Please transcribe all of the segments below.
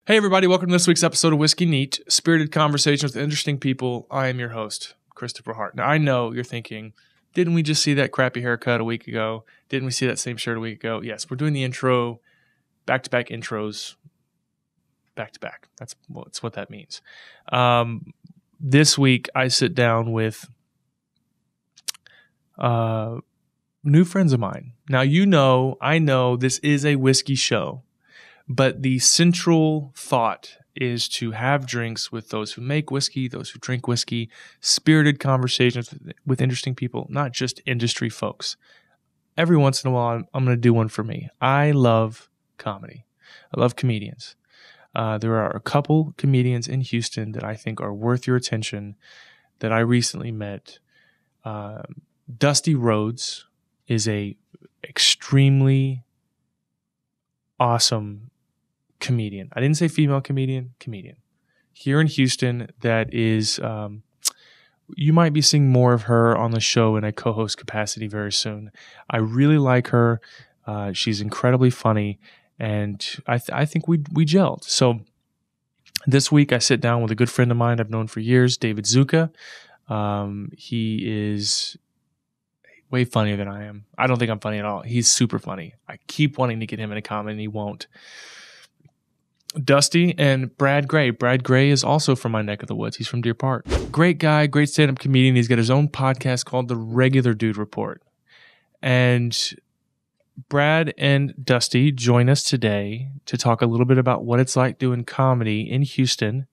Hey everybody, welcome to this week's episode of Whiskey Neat, spirited conversations with interesting people. I am your host, Christopher Hart. Now I know you're thinking, didn't we just see that crappy haircut a week ago? Didn't we see that same shirt a week ago? Yes, we're doing the intro, back-to-back intros, back-to-back. That's what that means. This week I sit down with new friends of mine. Now I know this is a whiskey show. But the central thought is to have drinks with those who make whiskey, those who drink whiskey, spirited conversations with interesting people, not just industry folks. Every once in a while, I'm going to do one for me. I love comedy. I love comedians. There are a couple comedians in Houston that I think are worth your attention that I recently met. Dusti Rhodes is a extremely awesome comedian. I didn't say female comedian. Here in Houston, that is, you might be seeing more of her on the show in a co-host capacity very soon. I really like her. She's incredibly funny, and I think we gelled. So this week I sit down with a good friend of mine I've known for years, David Zucca. He is way funnier than I am. I don't think I'm funny at all. He's super funny. I keep wanting to get him in a comment, and he won't. Dusti and Brad Gray. Brad Gray is also from my neck of the woods. He's from Deer Park. Great guy, great stand-up comedian. He's got his own podcast called The Regular Dude Report. And Brad and Dusti join us today to talk a little bit about what it's like doing comedy in Houston.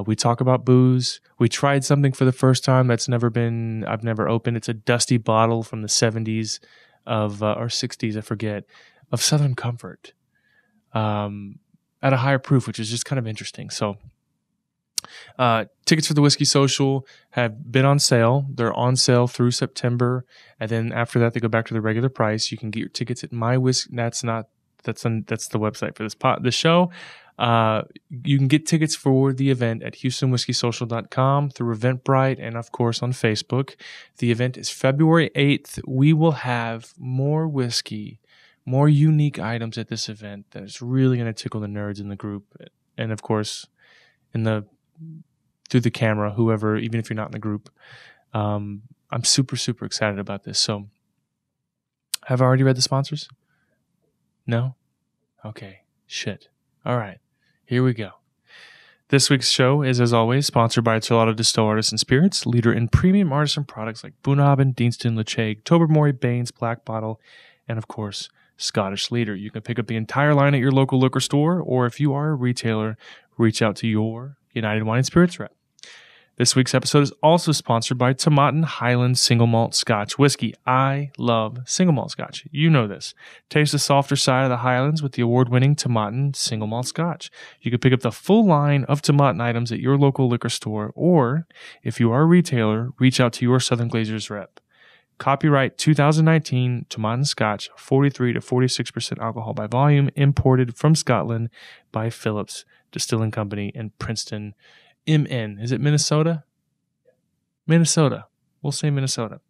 We talk about booze. We tried something for the first time I've never opened. It's a Dusti bottle from the 70s or 60s, I forget, of Southern Comfort. At a higher proof, which is just kind of interesting. So tickets for the Whiskey Social have been on sale. They're on sale through September. And then after that, they go back to the regular price. You can get your tickets at My Whiskey. That's the website for this show. You can get tickets for the event at HoustonWhiskeySocial.com through Eventbrite and, of course, on Facebook. The event is February 8th. We will have more whiskey, more unique items at this event that is really going to tickle the nerds in the group. And, of course, through the camera, whoever, even if you're not in the group. I'm super, super excited about this. So, have I already read the sponsors? No? Okay. Shit. All right. Here we go. This week's show is, as always, sponsored by Terlato Distell Artisan Spirits, leader in premium artisan products like Bunnahabhain, Deanston, Ledaig, Tobermory, Bains, Black Bottle, and, of course, Scottish Leader. You can pick up the entire line at your local liquor store, or if you are a retailer, reach out to your United Wine and Spirits rep. This week's episode is also sponsored by Tomatin Highland Single Malt Scotch Whiskey. I love single malt Scotch. You know this. Taste the softer side of the Highlands with the award-winning Tomatin Single Malt Scotch. You can pick up the full line of Tomatin items at your local liquor store, or if you are a retailer, reach out to your Southern Glazers rep. Copyright 2019 Tomatin Scotch, 43 to 46% alcohol by volume, imported from Scotland by Phillips Distilling Company in Princeton, MN. Is it Minnesota? Minnesota. We'll say Minnesota.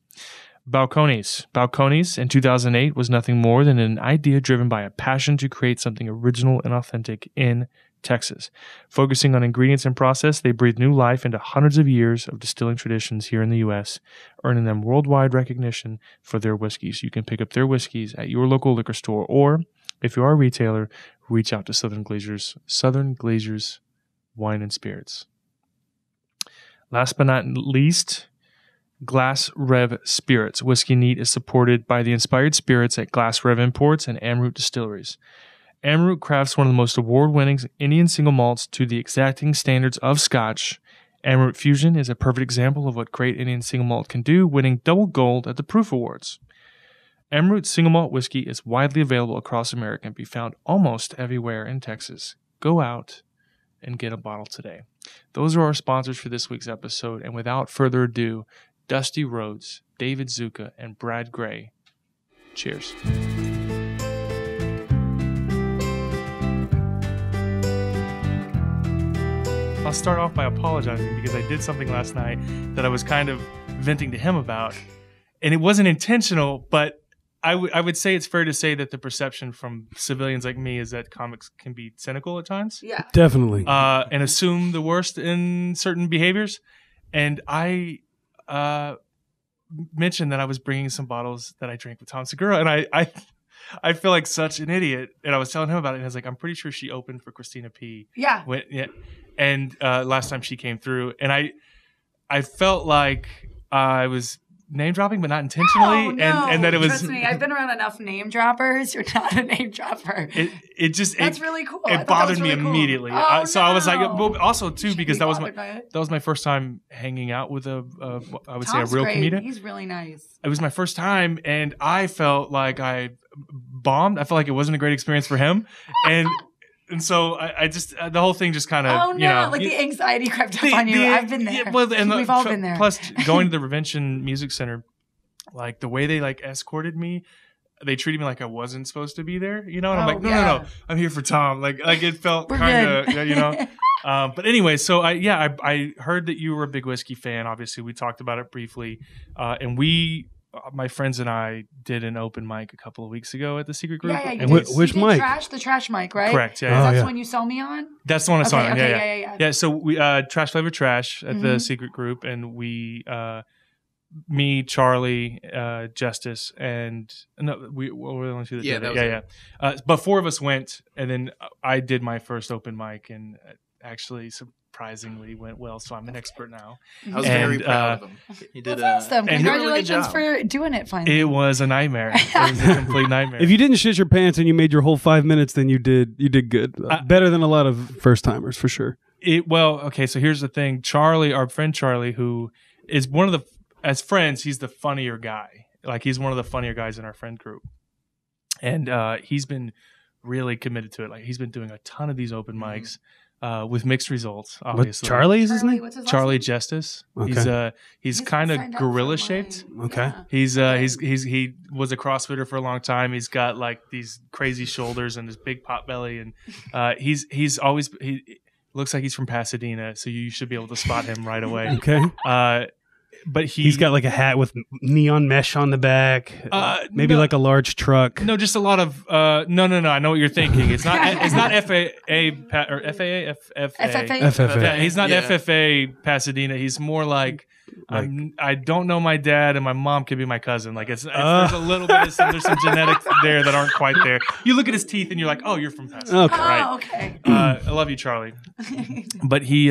Balcones. Balcones in 2008 was nothing more than an idea driven by a passion to create something original and authentic in Texas. Focusing on ingredients and process, they breathe new life into hundreds of years of distilling traditions here in the U.S., earning them worldwide recognition for their whiskeys. You can pick up their whiskeys at your local liquor store, or if you are a retailer, reach out to Southern Glazers Wine and Spirits. Last but not least, Glass Rev Spirits. Whiskey Neat is supported by the inspired spirits at Glass Rev Imports and Amrut Distilleries. Amrut crafts one of the most award-winning Indian Single Malts to the exacting standards of Scotch. Amrut Fusion is a perfect example of what great Indian Single Malt can do, winning double gold at the Proof Awards. Amrut Single Malt Whisky is widely available across America and can be found almost everywhere in Texas. Go out and get a bottle today. Those are our sponsors for this week's episode, and without further ado, Dusti Rhodes, David Zucca, and Brad Gray. Cheers. I'll start off by apologizing because I did something last night that I was kind of venting to him about, and it wasn't intentional, but I would say it's fair to say that the perception from civilians like me is that comics can be cynical at times. Yeah, definitely. And assume the worst in certain behaviors. And I mentioned that I was bringing some bottles that I drank with Tom Segura, and I feel like such an idiot. And I was telling him about it, and I was like, I'm pretty sure she opened for Christina P. Yeah. And last time she came through, and I felt like I was name dropping, but not intentionally. No. And that it was. Trust me, I've been around enough name droppers. You're not a name dropper. It just that's really cool. It bothered me immediately. So I was like, but also too because that was my first time hanging out with a real comedian. He's really nice. It was my first time, and I felt like I bombed. I felt like it wasn't a great experience for him, and so I just the whole thing just kind of the anxiety crept up on you. I've been there. We've all been there. Plus, going to the Revention Music Center, like the way they like escorted me, they treated me like I wasn't supposed to be there. You know, and I'm like, no, I'm here for Tom. Like it felt kind of you know. But anyway, so I heard that you were a big whiskey fan. Obviously, we talked about it briefly, and my friends and I did an open mic a couple of weeks ago at the Secret Group. Yeah, and which mic? The trash mic, right? Correct. Yeah. That's the one you saw me on. That's the one I saw on. Yeah. Yeah. So we Trash Flavor Trash at the Secret Group, and we, me, Charlie, Justice, and we were the only two that did it. Yeah. But four of us went, and then I did my first open mic, and actually surprisingly went well, so I'm an expert now. I was very proud of him. He did awesome. Congratulations for doing it finally. It was a nightmare. It was a complete nightmare. If you didn't shit your pants and you made your whole 5 minutes, then you did good. Better than a lot of first timers for sure. So here's the thing. Charlie, our friend Charlie, who is as friends, he's the funnier guy. Like he's one of the funnier guys in our friend group. And he's been really committed to it. Like he's been doing a ton of these open mics. With mixed results, obviously. What, Charlie is his name? What's his Charlie last Justice. Okay. He's kind of gorilla shaped. Okay. Yeah. He was a CrossFitter for a long time. He's got like these crazy shoulders and this big pot belly, and he looks like he's from Pasadena, so you should be able to spot him right away. Okay. But he's got like a hat with neon mesh on the back, maybe like a large truck. No, just a lot of no. I know what you're thinking. It's not FAA or FAA. FFA. He's not FFA Pasadena. He's more like I don't know my dad, and my mom could be my cousin. Like there's a little bit of there's some genetics there that aren't quite there. You look at his teeth, and you're like, oh, you're from Pasadena. Okay. Right. Okay. I love you, Charlie. But he's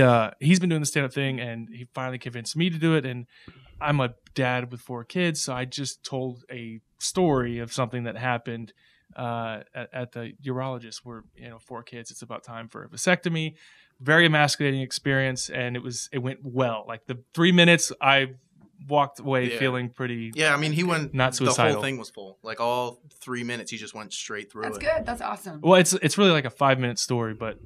been doing the stand-up thing, and he finally convinced me to do it. And I'm a dad with 4 kids, so I just told a story of something that happened at the urologist. Where 4 kids, it's about time for a vasectomy. Very emasculating experience, and it went well. Like the 3 minutes, I walked away feeling pretty. Yeah, I mean, he went not suicidal. The whole thing was full. Like all 3 minutes, he just went straight through That's it. good. That's awesome. Well, it's really like a 5-minute story, but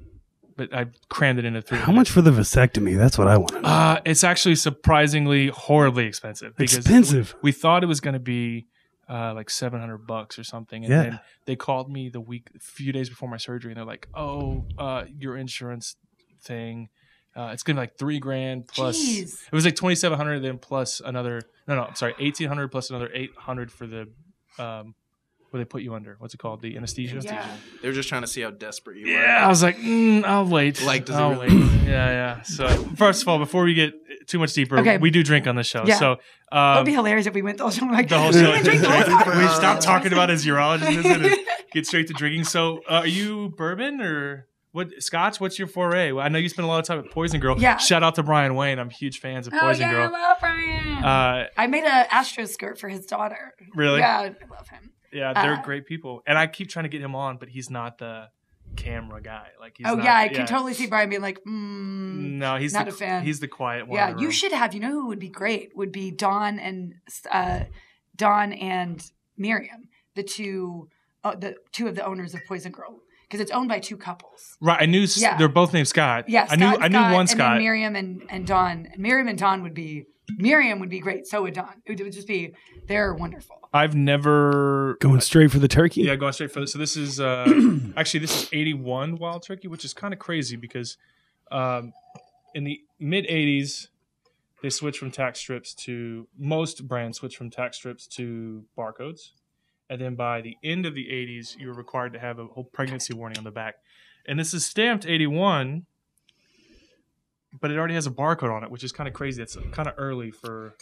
I crammed it into 3 minutes. How much for the vasectomy? That's what I want to know. It's actually surprisingly horribly expensive. Expensive. We thought it was going to be like $700 or something, and then they called me a few days before my surgery, and they're like, "Oh, your insurance thing, it's gonna be like $3,000 plus." Jeez. It was like $2,700, then plus another. I'm sorry, $1,800 plus another $800 for the where they put you under. What's it called? The anesthesia. Yeah. They were just trying to see how desperate you were. Yeah, I was like, I'll wait. Like, does I'll it really? wait. Yeah. So first of all, before we get too much deeper, we do drink on the show. Yeah. So it would be hilarious if we went the whole show. Like, the whole show. we We stopped talking about his urologist visit and get straight to drinking. So are you bourbon or what? Scotch? What's your foray? Well, I know you spend a lot of time at Poison Girl. Yeah. Shout out to Brian Wayne. I'm huge fans of Poison Girl. I love Brian. I made an Astro skirt for his daughter. Really? Yeah, I love him. Yeah, they're great people, and I keep trying to get him on, but he's not the camera guy. Like, he's I can totally see Brian being like, no, he's not a fan. He's the quiet one. Yeah, you should have. You know who would be great? Would be Dawn and Miriam, the two of the owners of Poison Girl, because it's owned by 2 couples. Right, I knew they're both named Scott. Yeah, I knew one Scott. And then Miriam and Dawn. Miriam and Dawn would be. Miriam would be great. So would Dawn. It would just be. They're wonderful. I've never going straight for the turkey. Yeah, going straight for this. So this is actually this is 81 wild turkey, which is kind of crazy because in the mid 80s they switched from tax strips to most brands switched from tax strips to barcodes, And then by the end of the 80s, you were required to have a whole pregnancy warning on the back. And this is stamped 81, but it already has a barcode on it, which is kind of crazy. It's kind of early for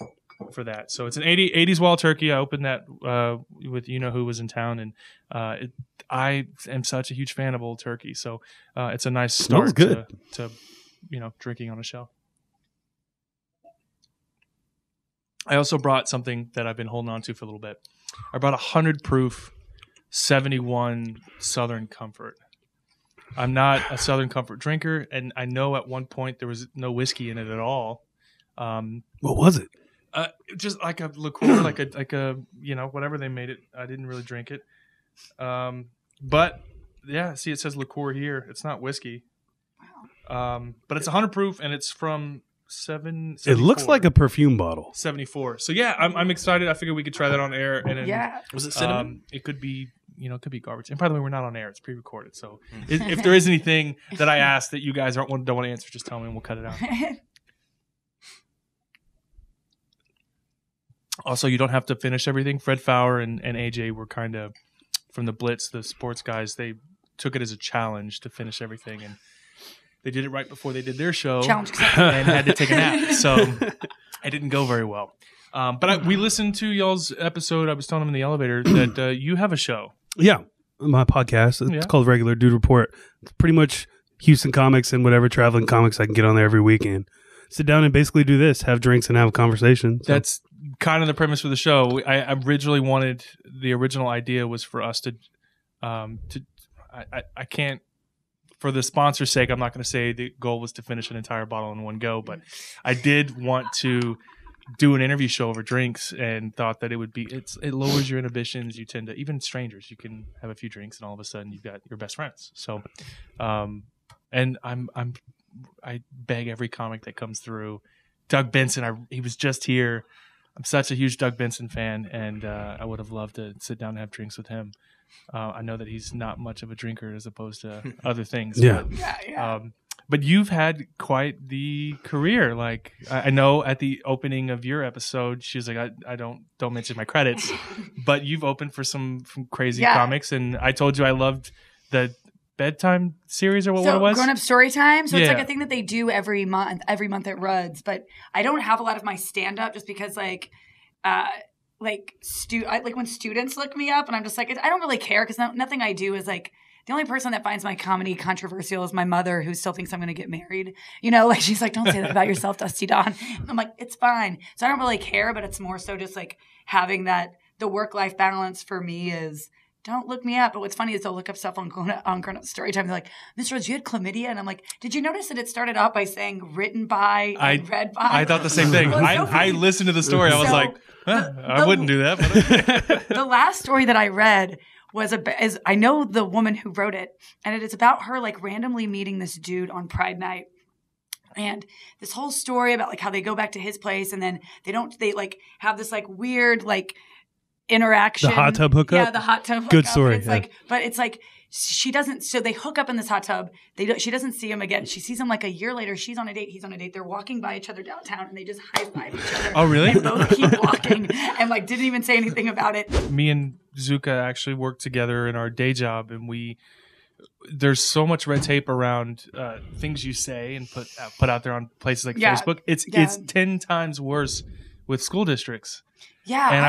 that. So it's an 80s Wild Turkey. I opened that with who was in town, and I am such a huge fan of Old Turkey. So it's a nice start to drinking on a show. I also brought something that I've been holding on to for a little bit. I brought 100 proof 71 Southern Comfort. I'm not a Southern Comfort drinker, and I know at one point there was no whiskey in it at all. What was it? Just like a liqueur, like a whatever they made it. I didn't really drink it. But yeah, see, it says liqueur here. It's not whiskey. But it's 100 proof, and it's from 74. It looks like a perfume bottle. 74. So yeah, I'm excited. I figured we could try that on air. And then, was it cinnamon? It could be, it could be garbage. And by the way, we're not on air. It's pre-recorded. So if there is anything that I ask that you guys don't want to answer, just tell me and we'll cut it out. Also, you don't have to finish everything. Fred Fowler and AJ were kind of, from the Blitz, the sports guys, they took it as a challenge to finish everything. And they did it right before they did their show and had to take a nap. So it didn't go very well. But we listened to y'all's episode. I was telling them in the elevator that you have a show. Yeah, my podcast. It's called Regular Dude Report. It's pretty much Houston comics and whatever traveling comics I can get on there every weekend. Sit down and basically do this, have drinks and have a conversation. So. That's kind of the premise for the show. I originally the original idea was for us to I can't, for the sponsor's sake, I'm not going to say the goal was to finish an entire bottle in one go, but I did want to do an interview show over drinks and thought that it lowers your inhibitions. You tend to, even strangers, you can have a few drinks and all of a sudden you've got your best friends. So, and I beg every comic that comes through. Doug Benson, he was just here. I'm such a huge Doug Benson fan, and I would have loved to sit down and have drinks with him. I know that he's not much of a drinker as opposed to other things. Yeah. But you've had quite the career. Like I know at the opening of your episode, she was like, "I don't mention my credits," but you've opened for some crazy comics, and I told you I loved the bedtime series or what it was? Grown Up Story Time. So it's like a thing that they do every month at Rhodes. But I don't have a lot of my stand-up just because when students look me up and I'm just like, I don't really care because nothing I do is like, the only person that finds my comedy controversial is my mother, who still thinks I'm going to get married. She's like, don't say that about yourself, Dusty Dawn. And I'm like, it's fine. So I don't really care, but it's more so just like having the work-life balance for me is, don't look me up. But what's funny is they'll look up stuff on Grown Up Story Time. They're like, Miss Rhodes, you had chlamydia? And I'm like, did you notice that it started out by saying written by and read by? I thought the same thing. I listened to the story. I was like, I wouldn't do that. But the last story that I read is I know the woman who wrote it, and it is about her like randomly meeting this dude on Pride Night. And this whole story about like how they go back to his place and then they like have this like weird like interaction. The hot tub hookup? Yeah, the hot tub hookup. Good story. It's like she doesn't, so they hook up in this hot tub. She doesn't see him again. She sees him like a year later. She's on a date. He's on a date. They're walking by each other downtown and they just high five each other. Oh, really? And both keep walking and like didn't even say anything about it. Me and Zucca actually worked together in our day job, and there's so much red tape around things you say and put out there on places like Facebook. It's 10 times worse with school districts. Yeah. And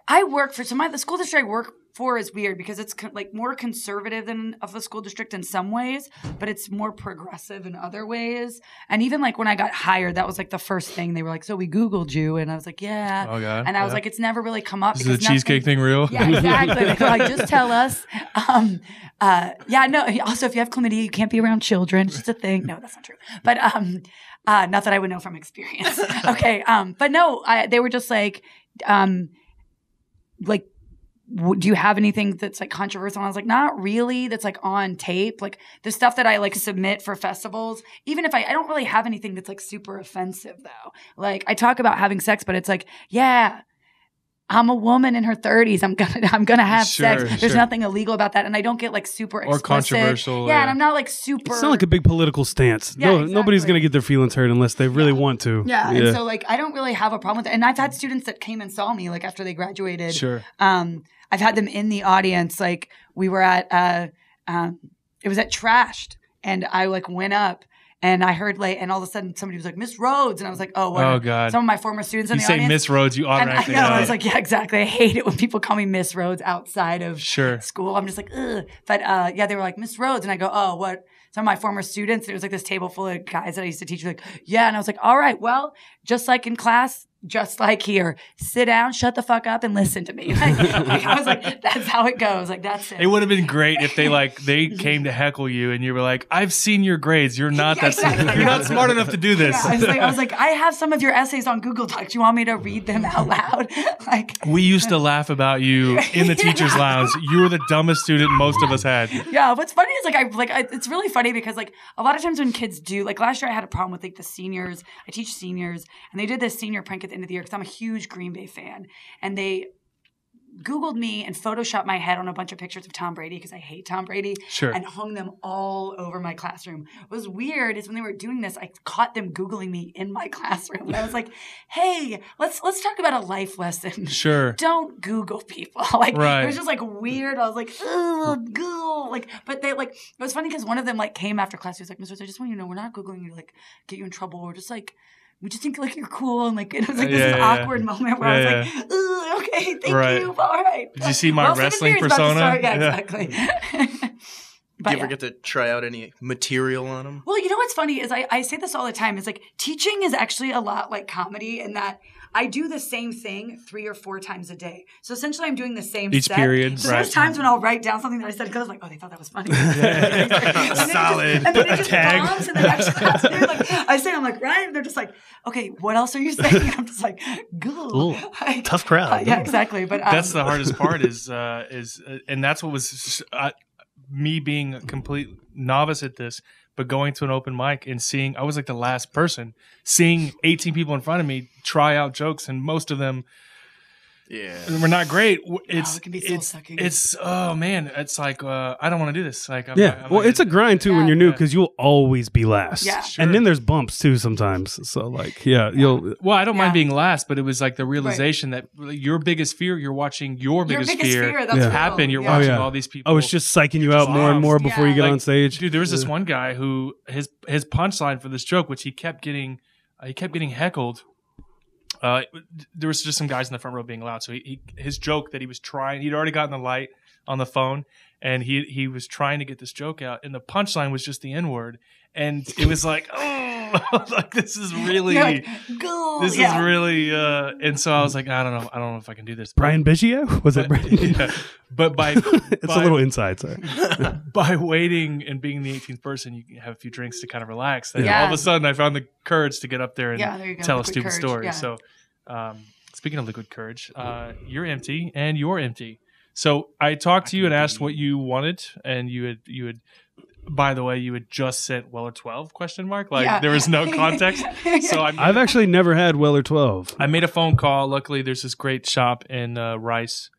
I work for the school district I work for is weird because it's like more conservative than of a school district in some ways, but it's more progressive in other ways. And even like when I got hired, that was like the first thing they were like, so we Googled you. And I was like, yeah. Oh, God. And I was like, it's never really come up. Is the cheesecake thing real? Yeah, exactly. They were like, just tell us. No. Also, if you have chlamydia, you can't be around children. It's just a thing. No, that's not true. But not that I would know from experience. Okay. But no, they were just like, do you have anything that's like controversial? And I was like, not really. That's like on tape. Like the stuff that I like submit for festivals, even if I don't really have anything that's like super offensive though. Like I talk about having sex, but it's like, yeah, I'm a woman in her 30s. I'm gonna have sex. There's sure. nothing illegal about that, and I don't get like super explicit. Or controversial. Yeah, and I'm not like super. It's not like a big political stance. Yeah, No, exactly. nobody's going to get their feelings hurt unless they really want to. Yeah, and so like I don't really have a problem with it. And I've had students that came and saw me like after they graduated. Sure. I've had them in the audience. Like we were at it was at Trashed, and I like went up. And I heard and all of a sudden somebody was like, Miss Rhodes. And I was like, oh, what? Oh, God. Some of my former students in You the say audience. Miss Rhodes, you And automatically I was like, yeah, exactly. I hate it when people call me Miss Rhodes outside of school. I'm just like, ugh. But yeah, they were like, Miss Rhodes. And I go, oh, what? Some of my former students, it was like this table full of guys that I used to teach. Like, yeah. And I was like, all right, well, just like in class, just like here, sit down, shut the fuck up, and listen to me. Like, I was like, that's how it goes. Like, that's it. It would have been great if they came to heckle you and you were like, I've seen your grades. You're not you're not smart enough to do this. Yeah, I was like, I have some of your essays on Google Docs. You want me to read them out loud? Like, we used to laugh about you in the teacher's lounge. You were the dumbest student most of us had. Yeah, what's funny is it's really funny because like a lot of times when kids do, like last year I had a problem with like the seniors. I teach seniors, and they did this senior prank at the end of the year because I'm a huge Green Bay fan, and they Googled me and photoshopped my head on a bunch of pictures of Tom Brady because I hate Tom Brady. Sure. And hung them all over my classroom. What was weird is when they were doing this, I caught them Googling me in my classroom. And I was like, hey, let's talk about a life lesson. Sure. Don't Google people. Like right. It was just like weird. I was like, ugh, Google. Like, but they like, it was funny because one of them like came after class. He was like, Ms. Rhodes, I just want you to know we're not Googling you to like get you in trouble. We're just like, we just think like you're cool, and like it was like this awkward moment where I was like, "Ugh, okay, thank you, all right." Did you see my wrestling persona? Yeah, exactly. Do you ever get to try out any material on them? Well, you know what's funny is I say this all the time. It's like teaching is actually a lot like comedy in that I do the same thing 3 or 4 times a day. So essentially I'm doing the same each set. period. So right. there's times when I'll write down something that I said because I was like, oh, they thought that was funny. Solid. And then it just bombs in the next class. And like, I'm like, right? And they're just like, okay, what else are you saying? And I'm just like, Google. Like, tough crowd. Yeah, exactly. But that's the hardest part is and that's what was me being a complete novice at this, but going to an open mic and seeing, I was like the last person, seeing 18 people in front of me try out jokes, and most of them were not great. It can be soul-sucking. It's oh man, it's like I don't want to do this. Like I'm well, it's a grind too when you're new because you'll always be last. Yeah, sure. And then there's bumps too sometimes. So like, you'll. Well, I don't mind being last, but it was like the realization that your biggest fear, you're watching your biggest fear happen. You're watching all these people. Oh, it's just psyching you out more and more before you get on stage. Dude, there was this one guy who his punchline for this joke, which he kept getting heckled. There was just some guys in the front row being loud. So his joke that he was trying, he'd already gotten the light on the phone, and he was trying to get this joke out, and the punchline was just the N-word, and it was like, oh, like this is really, like, is really, and so I was like, I don't know if I can do this. Brian Biggio? Was it Brian? Yeah. But it's a little inside, sorry. By waiting and being the 18th person, you can have a few drinks to kind of relax. Then all of a sudden, I found the courage to get up there and tell a stupid story. Yeah. So, speaking of liquid courage, you're empty and you're empty. So I talked to you and asked what you wanted, and you had. By the way, you had just sent Weller 12 ? Like there was no context. So I've actually never had Weller 12. I made a phone call. Luckily, there's this great shop in Rice.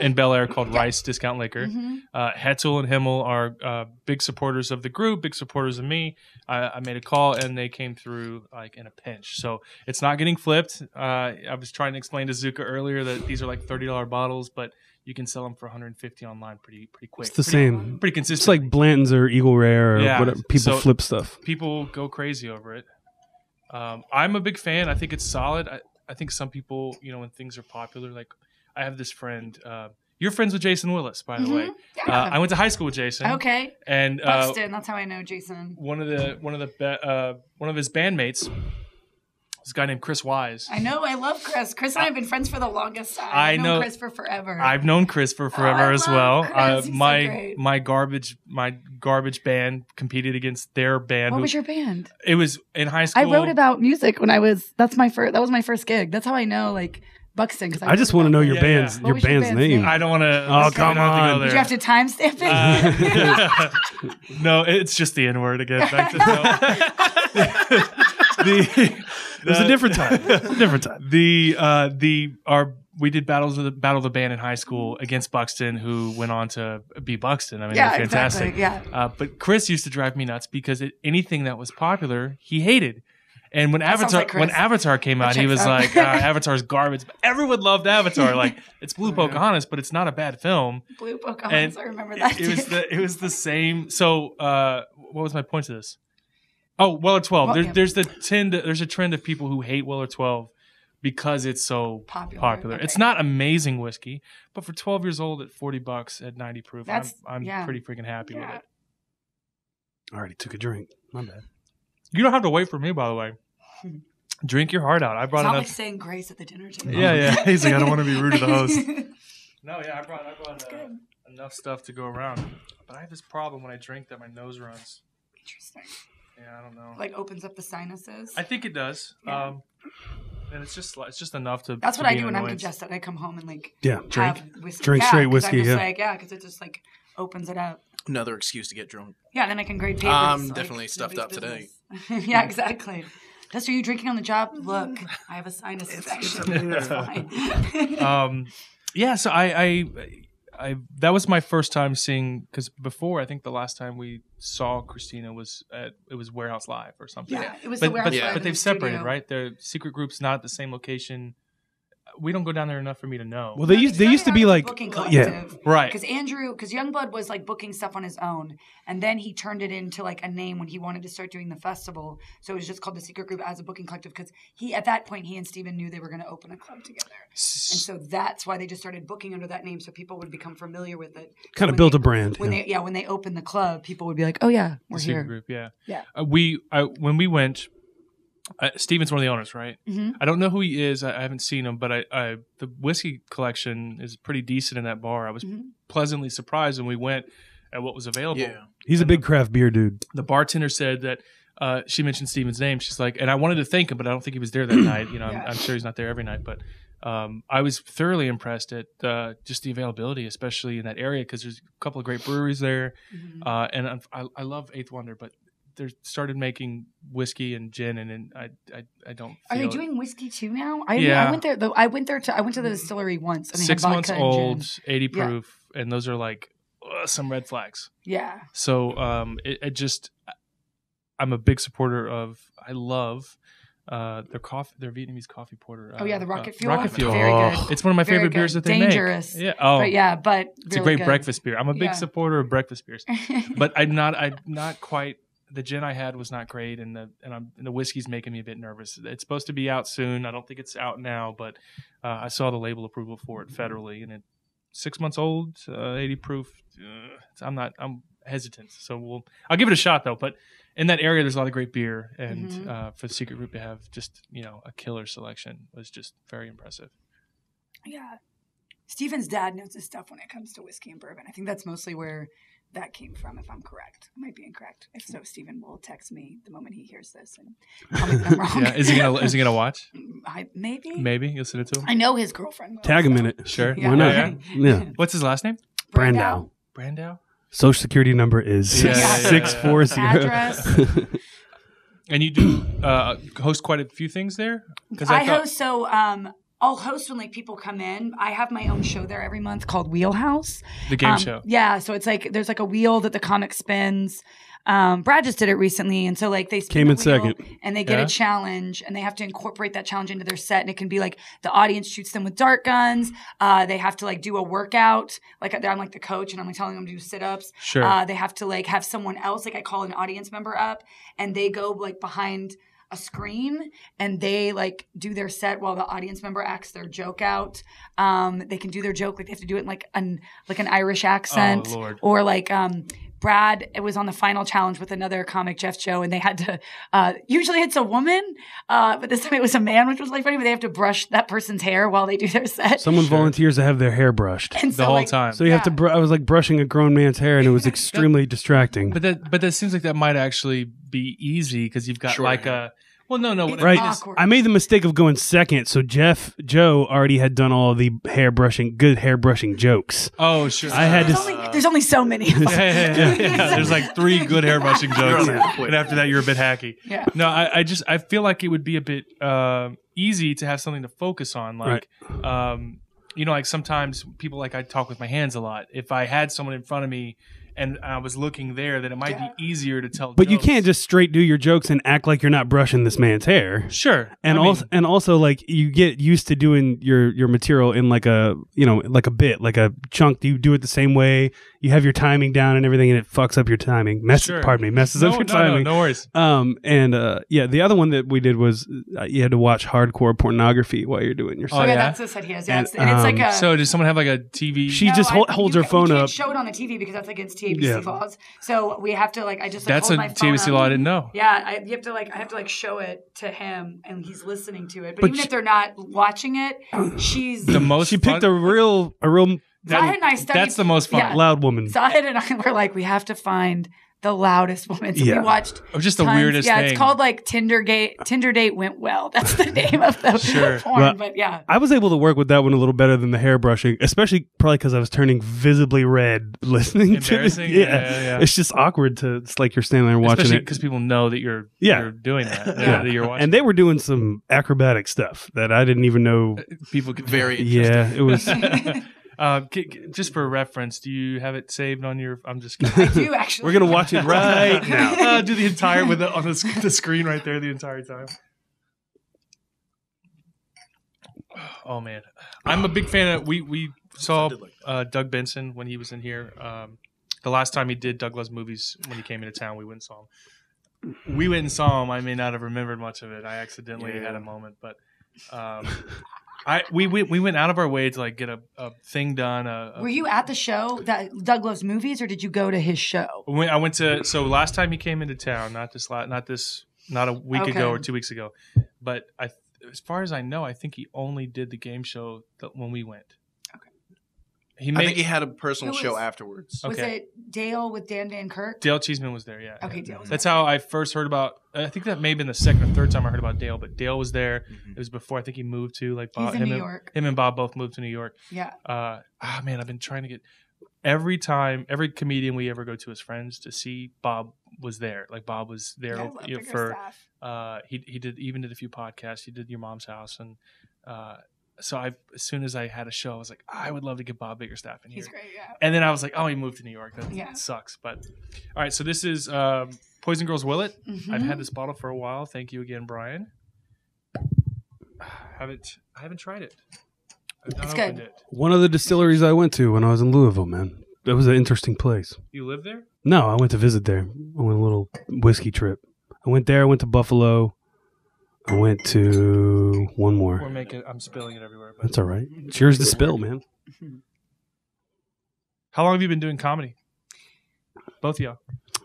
In Bel Air called Rice Discount Liquor. Mm-hmm. Hetzel and Himmel are big supporters of the group, big supporters of me. I made a call and they came through like in a pinch. So it's not getting flipped. I was trying to explain to Zucca earlier that these are like $30 bottles, but you can sell them for $150 online pretty quick. It's the same. Pretty consistent. It's like Blanton's or Eagle Rare or whatever. People flip stuff. People go crazy over it. I'm a big fan. I think it's solid. I think some people, when things are popular, like I have this friend. You're friends with Jason Willis, by the way. Yeah. I went to high school with Jason. Okay. And Buxton, that's how I know Jason. One of his bandmates, this guy named Chris Wise. I know. I love Chris. Chris and I have been friends for the longest time. I've known Chris for forever. I've known Chris for forever as well. Chris. He's so great. My garbage band competed against their band. What was your band? It was in high school. I wrote about music when I was. That was my first gig. That's how I know like Buxton. I just want to know your band's name. I don't want to. Oh, come on. Did you have to timestamp it? No, it's just the N-word again. It was a different time. Our we did Battle of the Band in high school against Buxton, who went on to be Buxton. I mean, Yeah, they're fantastic. exactly. Yeah. But Chris used to drive me nuts because anything that was popular, he hated. And when sounds like Chris. Avatar came out, he was like, Avatar's garbage. But everyone loved Avatar. Like, it's Blue Pocahontas, but it's not a bad film. Blue Pocahontas, I remember that. It was the same. So, what was my point to this? Oh, Weller 12. Well, there's a trend of people who hate Weller 12 because it's so popular. Okay. It's not amazing whiskey, but for 12 years old at $40 at 90 proof, I'm pretty freaking happy with it. I already took a drink. My bad. You don't have to wait for me, by the way. Drink your heart out. I brought it's not enough. like saying grace at the dinner table. Yeah. He's like, I don't want to be rude to the host. No, yeah, I brought enough stuff to go around. But I have this problem when I drink that my nose runs. Interesting. Yeah, I don't know. Like opens up the sinuses. I think it does. Yeah. And it's just enough to. That's what to I be do when I'm annoyance. congested. I come home and drink whiskey. Drink straight whiskey. Because it just like opens it up. Another excuse to get drunk. Yeah, then I can grade papers. I'm definitely stuffed up today. Yeah, exactly. Dusty, are you drinking on the job? Look, I have a sinus infection. It's fine. Yeah, so I that was my first time seeing, because before, I think the last time we saw Christina was Warehouse Live or something. Yeah, it was the Warehouse Live. But they've separated, right? Their secret group's not at the same location. We don't go down there enough for me to know. Well, they used to be like, yeah, right. Because Youngblood was like booking stuff on his own, and then he turned it into like a name when he wanted to start doing the festival. So it was just called the Secret Group as a booking collective, because at that point he and Steven knew they were going to open a club together, and so that's why they just started booking under that name, so people would become familiar with it. Kind of built a brand. When they opened the club, people would be like, "Oh yeah, we're the here." Secret Group, yeah. Yeah. When we went. Steven's one of the owners, right? Mm-hmm. I don't know who he is. I haven't seen him, but the whiskey collection is pretty decent in that bar. I was pleasantly surprised when we went at what was available. Yeah. He's a big craft beer dude. The bartender said that she mentioned Steven's name. She's like, and I wanted to thank him, but I don't think he was there that night. You know, I'm sure he's not there every night, but I was thoroughly impressed at just the availability, especially in that area, because there's a couple of great breweries there, and I love Eighth Wonder, but they started making whiskey and gin, and I don't. Are they doing whiskey too now? I went there. I went to the distillery once. And 6 months old, 80 proof, and those are like some red flags. Yeah. So I'm a big supporter of. I love their coffee, their Vietnamese coffee porter. The Rocket Fuel. Rocket Fuel. Very good. It's one of my favorite beers that they Dangerous. make. Yeah. Oh. But it's a great breakfast beer. I'm a big supporter of breakfast beers, but I'm not quite. The gin I had was not great, and the whiskey's making me a bit nervous. It's supposed to be out soon. I don't think it's out now, but I saw the label approval for it federally, and it's 6 months old, 80 proof. I'm hesitant, so I'll give it a shot though. But in that area, there's a lot of great beer, and for the Secret Group to have just a killer selection was just very impressive. Yeah, Steven's dad knows his stuff when it comes to whiskey and bourbon. I think that's mostly where that came from, if I'm correct. I might be incorrect. If so, Steven will text me the moment he hears this and tell me that I'm wrong. Yeah, is he gonna watch? Maybe you'll send it to him. I know his girlfriend will. Tag him in it. Sure. Why not? Yeah. What's his last name? Brandau. Social security number is 640. Address. And you do host quite a few things there? I'll host when people come in. I have my own show there every month called Wheelhouse. The game show. Yeah, so it's like there's a wheel that the comic spins. Brad just did it recently, and so they spin came in wheel, second, and they get a challenge, and they have to incorporate that challenge into their set, and it can be the audience shoots them with dart guns. They have to do a workout. I'm the coach, and I'm telling them to do sit-ups. Sure. They have to have someone else. I call an audience member up, and they go behind a screen, and they do their set while the audience member acts their joke out. They can do their joke they have to do it in an Irish accent. Oh, Lord. Or Brad, it was on the final challenge with another comic, Jeff Joe, and they had to usually it's a woman, but this time it was a man, which was funny, but they have to brush that person's hair while they do their set. Someone volunteers to have their hair brushed the whole time. So you have to I was brushing a grown man's hair, and it was extremely distracting. But that seems like that might actually be easy, because you've got a Well, no. It's right. awkward. I made the mistake of going second, so Joe already had done all the good hair brushing jokes. Oh, sure. I had to. There's only so many of them. Yeah. There's 3 good hair brushing jokes, and after that, you're a bit hacky. Yeah. No, I feel like it would be a bit easy to have something to focus on. like sometimes people like I talk with my hands a lot. If I had someone in front of me and I was looking there, then it might be easier to tell. But jokes. you can't just straight do your jokes and act like you're not brushing this man's hair. Sure, and also like you get used to doing your material in like a like a bit, like a chunk. You do it the same way. You have your timing down and everything, and it fucks up your timing. Messes up your timing. No worries. The other one that we did was you had to watch hardcore pornography while you're doing your set. Oh yeah, that's the set he has. Yeah, and it's like a. So does someone have like a TV? She just holds her phone up. You can't show it on the TV because that's against TABC laws. So we have to I just that's hold a my phone TABC up. law I didn't know. Yeah, I have to show it to him, and he's listening to it. But even if they're not watching it, she's the most. She picked a real. Zahid and I studied. That's the most fun. Yeah. Loud woman. Zahid and I were like, we have to find the loudest woman. So we watched. Or just the weirdest thing. Yeah, it's called like Tinder Date Went Well. That's the name of the porn. Well, but yeah. I was able to work with that one a little better than the hair brushing, especially probably because I was turning visibly red listening to it. Yeah. It's just awkward it's like you're standing there watching especially it. because people know that you're doing that. That you're watching. And they were doing some acrobatic stuff that I didn't even know. People could very interesting. Yeah, it was. Just for reference, do you have it saved on your? I'm just kidding. I do actually. We're gonna watch it right now. Do the entire with it on the screen right there the entire time. Oh man, I'm a big fan of. We saw Doug Benson when he was in here. The last time he did Doug Loves Movies when he came into town, we went and saw him. We went and saw him. I may not have remembered much of it. I accidentally had a moment, but. We went out of our way to get a thing done. Were you at the show that Doug Loves Movies, or did you go to his show? I went to. So last time he came into town, not a week ago or 2 weeks ago, but as far as I know, I think he only did the game show when we went. I think he had a personal show afterwards. Was it Dale with Dan Kirk? Dale Cheeseman was there, yeah. Okay, Dale was That's how I first heard about. I think that may have been the second or third time I heard about Dale, but Dale was there. It was before I think he moved to Bob. He's in New York. Him and Bob both moved to New York. Yeah. Man, I've been trying to get every comedian we ever go to as friends to see. Bob was there. Bob was there for. He even did a few podcasts. He did Your Mom's House and. So as soon as I had a show, I was like, I would love to get Bob Biggerstaff in here. He's great, yeah. And then I was like, he moved to New York. That sucks. But all right, so this is Poison Girls Willet. Mm-hmm. I've had this bottle for a while. Thank you again, Brian. I haven't tried it. It's good. It. One of the distilleries I went to when I was in Louisville, man. That was an interesting place. You live there? No, I went to visit there. I went on a little whiskey trip. I went there. I went to Buffalo. I went to one more. I'm spilling it everywhere. But that's all right. Cheers to spill, man. How long have you been doing comedy? Both of y'all?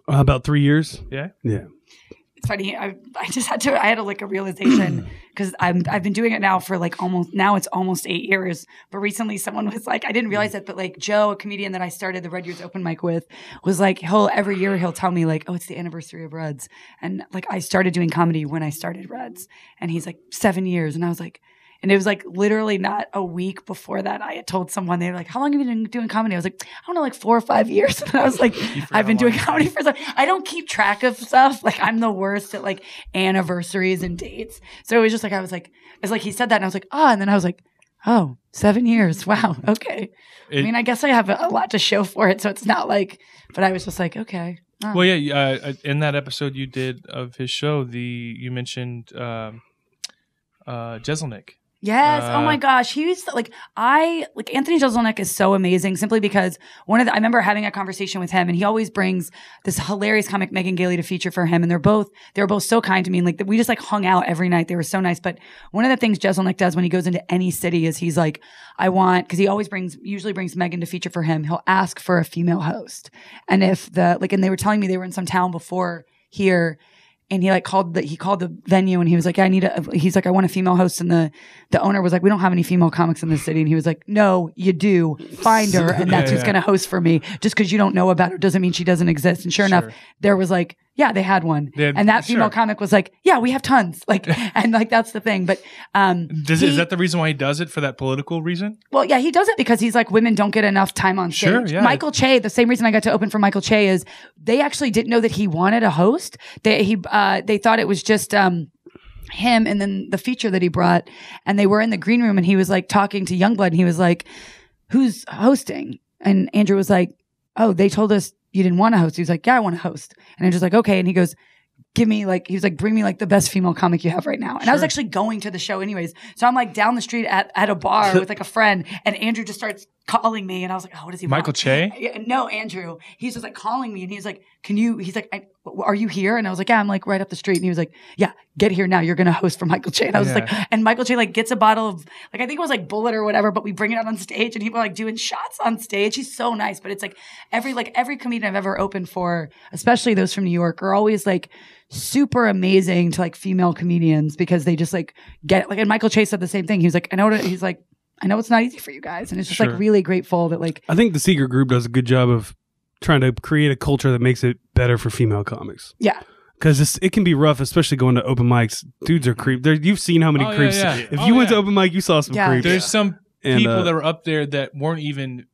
About 3 years. Yeah? Yeah. It's funny. I had a realization because I've been doing it now for almost 8 years. But recently someone was like, I didn't realize it, but Joe, a comedian that I started the Red Years open mic with, was like, every year he'll tell me it's the anniversary of Reds. And I started doing comedy when I started Reds. And he's like, 7 years. And I was like, and it was literally not a week before that I had told someone, they were like, how long have you been doing comedy? I was like, I don't know, 4 or 5 years. And I was like, I've been doing comedy for I don't keep track of stuff. I'm the worst at anniversaries and dates. So it was just I was like, it's he said that and I was like, and then I was like, 7 years. Wow. Okay. I guess I have a lot to show for it. So it's not but I was just okay. Well, yeah. In that episode you did of his show, you mentioned Jeselnik. Yes. Oh my gosh. He's Anthony Jeselnik is so amazing simply because I remember having a conversation with him and he always brings this hilarious comic Megan Gailey to feature for him. And they were both so kind to me. And we just hung out every night. They were so nice. But one of the things Jeselnik does when he goes into any city is he's like, cause he usually brings Megan to feature for him. He'll ask for a female host. And if and they were telling me they were in some town before here. And he called the venue and he was like, I want a female host. And the owner was like, we don't have any female comics in the city. And he was like, no, you do. Find her. And that's who's going to host for me. Just because you don't know about her doesn't mean she doesn't exist. And sure enough, there was they had one. And that female comic was like, yeah, we have tons. And that's the thing. But, is that the reason why he does it, for that political reason? Well, yeah, he does it because he's women don't get enough time on stage. Sure, yeah. Michael Che, the same reason I got to open for Michael Che is they actually didn't know that he wanted a host. They thought it was just, him and then the feature that he brought, and they were in the green room, and he was like talking to Youngblood, and he was like, "Who's hosting?" And Andrew was like, "Oh, they told us you didn't want to host." He was like, "Yeah, I want to host." And Andrew's like, "Okay." And he goes, "Give me like," he was like, "Bring me like the best female comic you have right now." And I was actually going to the show anyways. So I'm like down the street at a bar with like a friend, and Andrew just starts calling me, and I was like, "Oh, what does he want?" Michael Che? Yeah, no, Andrew. He's just like calling me, and he's like, he's like, "Are you here?" And I was like, "Yeah, I'm like right up the street." And he was like, "Yeah, get here now. You're going to host for Michael Che." And I was like, and Michael Che like gets a bottle of like, I think it was like Bullet or whatever, but we bring it out on stage, and people are like doing shots on stage. He's so nice, but it's like every comedian I've ever opened for, especially those from New York, are always like super amazing to like female comedians because they just like get it. Like, and Michael Che said the same thing. He was like, he's like, "I know it's not easy for you guys." And it's just like really grateful that like. I think the Secret Group does a good job of trying to create a culture that makes it better for female comics. Yeah. Because it can be rough, especially going to open mics. Dudes are creep. You've seen how many creeps. Yeah. If you went to open mic, you saw some creeps. There's some people that were up there that weren't even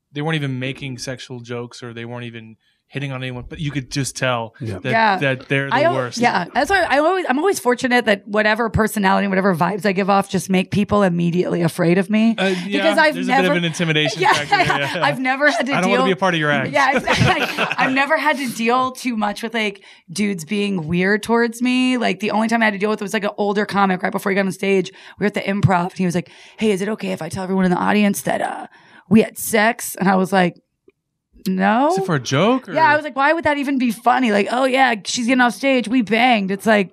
making sexual jokes, or they weren't even hitting on anyone, but you could just tell that they're the worst. Yeah, that's why I'm always fortunate that whatever personality, whatever vibes I give off, just make people immediately afraid of me. Because there's a bit of an intimidation factor. Yeah. I've never had to I don't want to be a part of your act. Yeah, exactly. I've never had to deal too much with like dudes being weird towards me. Like the only time I had to deal with it was like an older comic right before he got on stage. We were at the Improv, and he was like, "Hey, is it okay if I tell everyone in the audience that we had sex?" And I was like, "No." Is it for a joke? Or? Yeah, I was like, why would that even be funny? Like, "Oh yeah, she's getting off stage, we banged." It's like,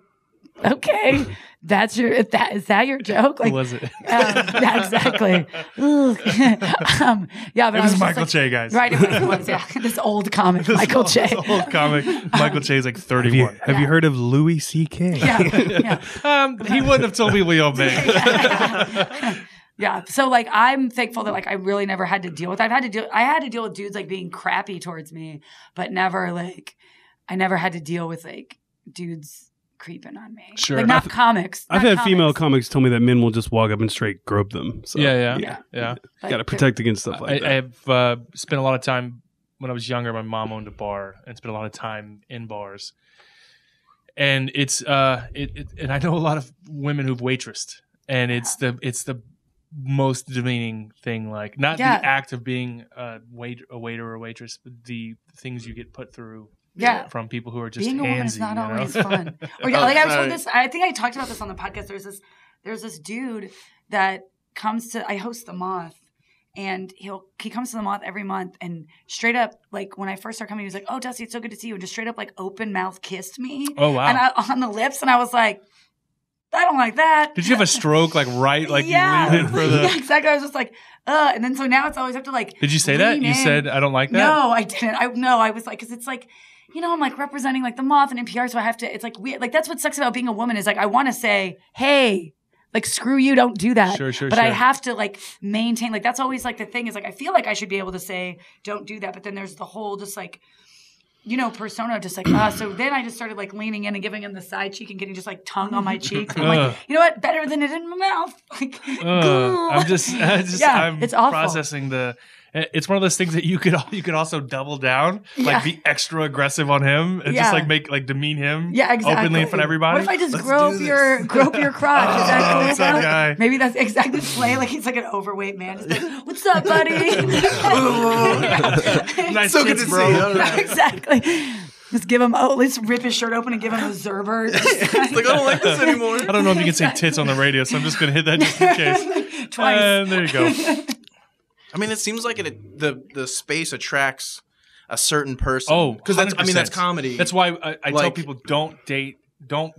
okay, is that your joke? Like, Who was it? Yeah, exactly. Yeah, but it was Michael Che, guys. Right, it was. Yeah, this old comic, Michael Che. This old comic, Michael Che is like 31. Have you heard of Louis C.K.? Yeah. He wouldn't have told me we all banged. Yeah. So like I'm thankful that like I really never had to deal with that. I had to deal with dudes like being crappy towards me, but never like I never had to deal with like dudes creeping on me. Sure. Like not comics. I've had female comics tell me that men will just walk up and straight grope them. So, Yeah. Got to protect against stuff like that. I've spent a lot of time when I was younger. My mom owned a bar and spent a lot of time in bars. And it's and I know a lot of women who've waitressed, and it's the most demeaning thing, like not the act of being a waiter or a waitress, but the things you get put through from people who are just being a woman is not always fun. Or like I told this, I think I talked about this on the podcast. There's this dude that comes to, I host the Moth, and he comes to the Moth every month, and straight up, like when I first started coming, he was like, "Oh, Dusty, it's so good to see you," and just straight up like open mouth kissed me. Oh wow. And on the lips, and I was like, I don't like that. Did you have a stroke like you leaned in for the... Yeah, exactly. I was just like, and then so now it's always have to like. Did you say that? You said, "I don't like that"? No, I didn't. I was like, because it's like, you know, I'm like representing like the Moth and NPR, so I have to, it's like weird. Like that's what sucks about being a woman is like, I want to say, hey, like screw you, don't do that. Sure. But I have to like maintain, like that's always like the thing is like, I feel like I should be able to say, don't do that. But then there's the whole just like, you know, persona just like, so then I just started like leaning in and giving him the side cheek and getting just like tongue on my cheek. I'm like, you know what? Better than it in my mouth. Like, I'm it's awful. processing it's one of those things that you could also double down, like be extra aggressive on him and just like make like demean him openly in front of everybody. What if I just grope your crotch? Is that cool? What's up, guy? Maybe that's exactly play. Like he's like an overweight man. He's like, "What's up, buddy?" Nice so good to bro. see. Exactly. Just give him, let's rip his shirt open and give him a Zerber. It's like, I don't like this anymore. I don't know if you can say tits on the radio, so I'm just going to hit that just in case. Twice. And there you go. I mean, it seems like the space attracts a certain person. Oh, because that's comedy. That's why I tell people don't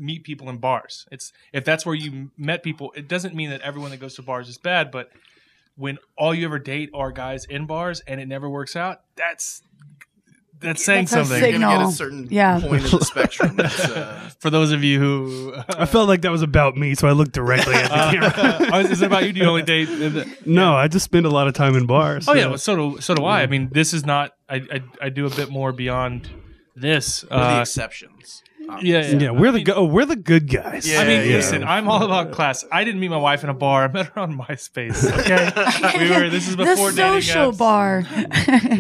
meet people in bars. If that's where you met people, it doesn't mean that everyone that goes to bars is bad, but when all you ever date are guys in bars and it never works out, that's saying something. You're gonna get a certain point of the spectrum. For those of you who, I felt like that was about me, so I looked directly at the camera. Is it about you? Do you only date? No, I just spend a lot of time in bars. Oh yeah, well, so do I. I mean, this is not. I do a bit more beyond this. The exceptions. obviously. Yeah, we're the good guys. Yeah, I mean, yeah. listen, I'm all about class. I didn't meet my wife in a bar. I met her on MySpace. Okay, this is before the dating social apps. bar.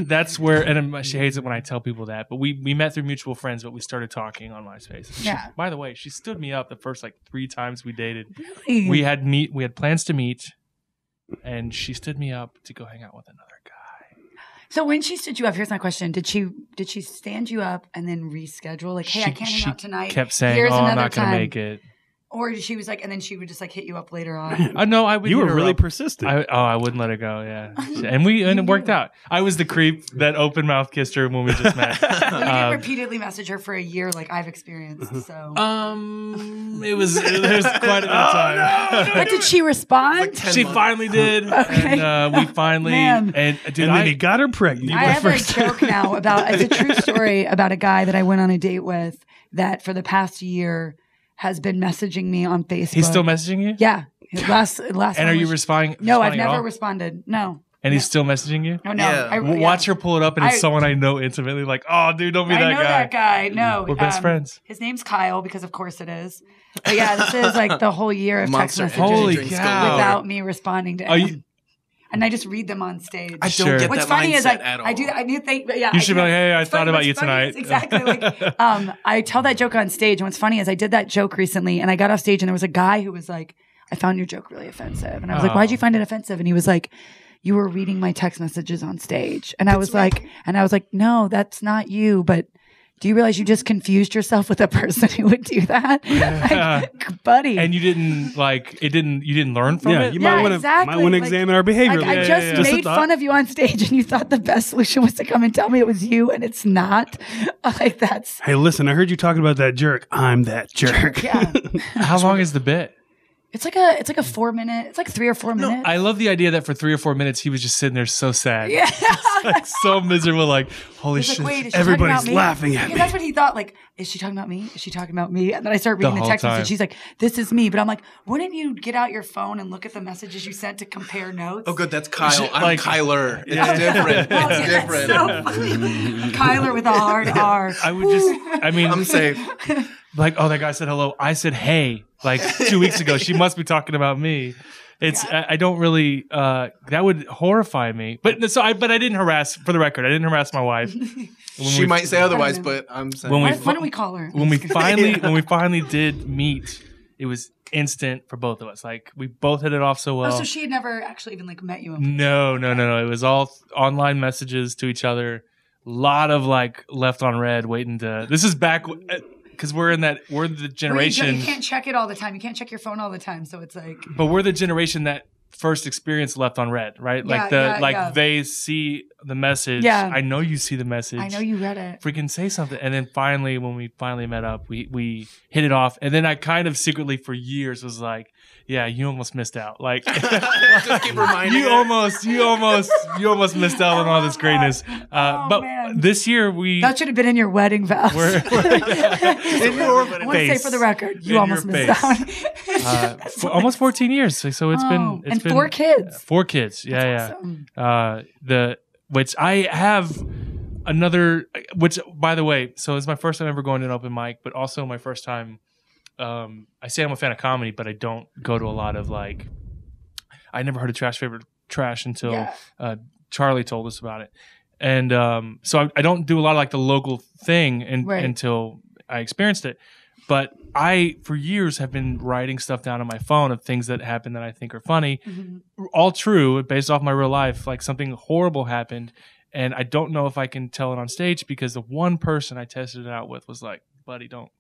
That's where, and she hates it when I tell people that. But we met through mutual friends, but we started talking on MySpace. Yeah. By the way, she stood me up the first like 3 times we dated. Really? We had plans to meet, and she stood me up to go hang out with another guy. So when she stood you up, here's my question: Did she stand you up and then reschedule? Like, hey, I can't hang out tonight. Kept saying, Here's "Oh, I'm another not going to time." make it." Or she was like, and then she would just like hit you up later on. No, I would. You hit were her really up. persistent. I wouldn't let it go. Yeah, and it worked out. I was the creep that open mouth kissed her when we just met. You didn't repeatedly message her for a year, like I've experienced. So, It was quite a bit of time. but did she respond? Like 10 She months. finally did, Okay. and we finally Man. and dude, and then he got her pregnant. I have a joke now about it's a true story about a guy that I went on a date with that for the past year has been messaging me on Facebook. He's still messaging you. Yeah. Last And one are you was- responding? No, I've responding at never all? responded. No. And he's still messaging you. Oh no. Yeah. Watch her pull it up, and it's I- someone I know intimately. Like, oh, dude, don't be I that know guy. that guy. No. We're best friends. His name's Kyle because of course it is. But yeah, this is like the whole year of text Monster messages Holy Energy drinks cow. galore. without me responding to Are him. you- And I just read them on stage. I don't Sure. get What's that funny mindset is like at all. I do that. I do think, but yeah, You I should do be like, that. hey, I It's thought funny- about you what's funny is tonight. exactly. Like, I tell that joke on stage, and what's funny is I did that joke recently, and I got off stage, and there was a guy who was like, "I found your joke really offensive," and I was like, "Why'd you find it offensive?" And he was like, "You were reading my text messages on stage," and I was like, "No, that's not you, but." Do you realize you just confused yourself with a person who would do that? Like, buddy. And you didn't like it. You didn't learn from Yeah, it. you Yeah, might want to exactly. might Like, examine our behavior. Like, I Yeah, just yeah, yeah. made fun of you on stage, and you thought the best solution was to come and tell me it was you, and it's not. Like that's Hey, listen, I heard you talking about that jerk. I'm that jerk. yeah. How long is the bit? It's like a 4 minute. It's like 3 or 4 minutes. I love the idea that for 3 or 4 minutes he was just sitting there so sad, yeah. like so miserable. Like, holy He's shit! like, wait, is she Everybody's talking about me? laughing at Because me. that's what he thought. Like, is she talking about me? Is she talking about me? And then I start reading the whole text time. message. She's like, this is me. But I'm like, wouldn't you get out your phone and look at the messages you sent to compare notes? Oh, good. That's Kyle. should, I'm like- Kyler. It's different. Oh, It's yeah, different. that's so funny. Kyler with a hard R. I would just. I mean, I'm safe. like, oh, that guy said hello. I said hey. Like 2 weeks ago, she must be talking about me. It's I don't really that would horrify me. But I didn't harass. For the record, I didn't harass my wife. She might say otherwise, but I'm saying. When we Why don't we call her? when we finally did meet, it was instant for both of us. Like we both hit it off so well. Oh, so she had never actually even like met you. In No. It was all online messages to each other. A lot of like left on red, waiting to. This is back because we're the generation. You can't check it all the time. You can't check your phone all the time. So it's like, But we're the generation that first experienced left on red, right? Like Yeah, they see the message. Yeah. I know you see the message. I know you read it. Freaking say something. And then finally, when we finally met up, we hit it off. And then I kind of secretly for years was like, yeah, you almost missed out. Like Just keep reminding you her. almost missed out on all this greatness. But man. this year we That should have been in your wedding vows. we're In your I want to say face. for the record, you In almost your missed face. out. almost 14 years. So it's been and been 4 kids. 4 kids. Yeah. Awesome. Which I have another, which by the way, so it's my first time ever going to an open mic, but also my first time. I say I'm a fan of comedy, but I don't go to a lot of like. I never heard of Favorite Trash until Charlie told us about it, and so I don't do a lot of like the local thing until I experienced it. But I, for years, have been writing stuff down on my phone of things that happen that I think are funny. Mm-hmm. All true, based off my real life. Like something horrible happened, and I don't know if I can tell it on stage because the one person I tested it out with was like, buddy, don't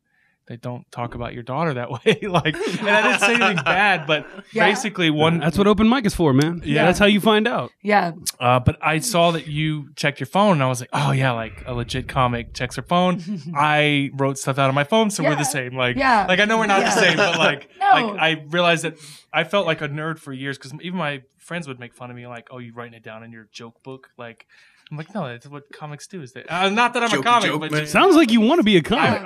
talk about your daughter that way. Like, and I didn't say anything bad, but basically That's what open mic is for, man. Yeah. That's how you find out. Yeah. but I saw that you checked your phone, and I was like, oh yeah, like a legit comic checks her phone. I wrote stuff out on my phone, so we're the same. Like, like I know we're not the same, but like, like I realized that I felt like a nerd for years because even my friends would make fun of me, like, oh, you writing it down in your joke book, like. I'm like, no, that's what comics do. Is that not that I'm a comic, but just, Sounds like you want to be a comic.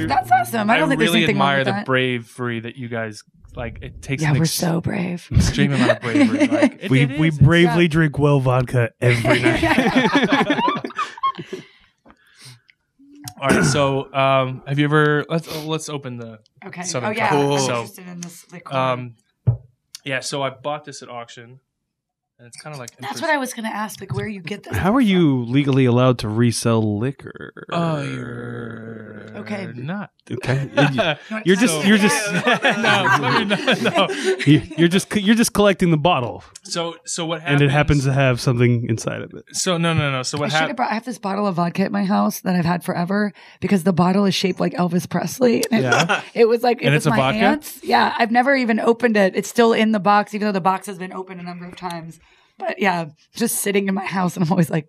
That's awesome. I don't think there's really anything wrong admire with the that. bravery that you guys like. It takes Yeah, an we're so brave. extreme amount of bravery. Like, We it is. bravely drink well vodka every night. All right, so have you ever? Let's open the. Okay. Southern Oh yeah, Comfort. I'm So, interested in this liqueur. Yeah, so I bought this at auction, and it's kind of like That's what I was going to ask. Like, where you get this? How are you legally allowed to resell liquor? You're Okay. not. Okay. You're just no. You're just collecting the bottle, So what and happens? it happens to have something inside of it. So no. So what happens? I have this bottle of vodka at my house that I've had forever because the bottle is shaped like Elvis Presley. And Yeah. it was like And it it's was a my vodka? aunt's. Yeah, I've never even opened it. It's still in the box, even though the box has been opened a number of times. But yeah, just sitting in my house, and I'm always like,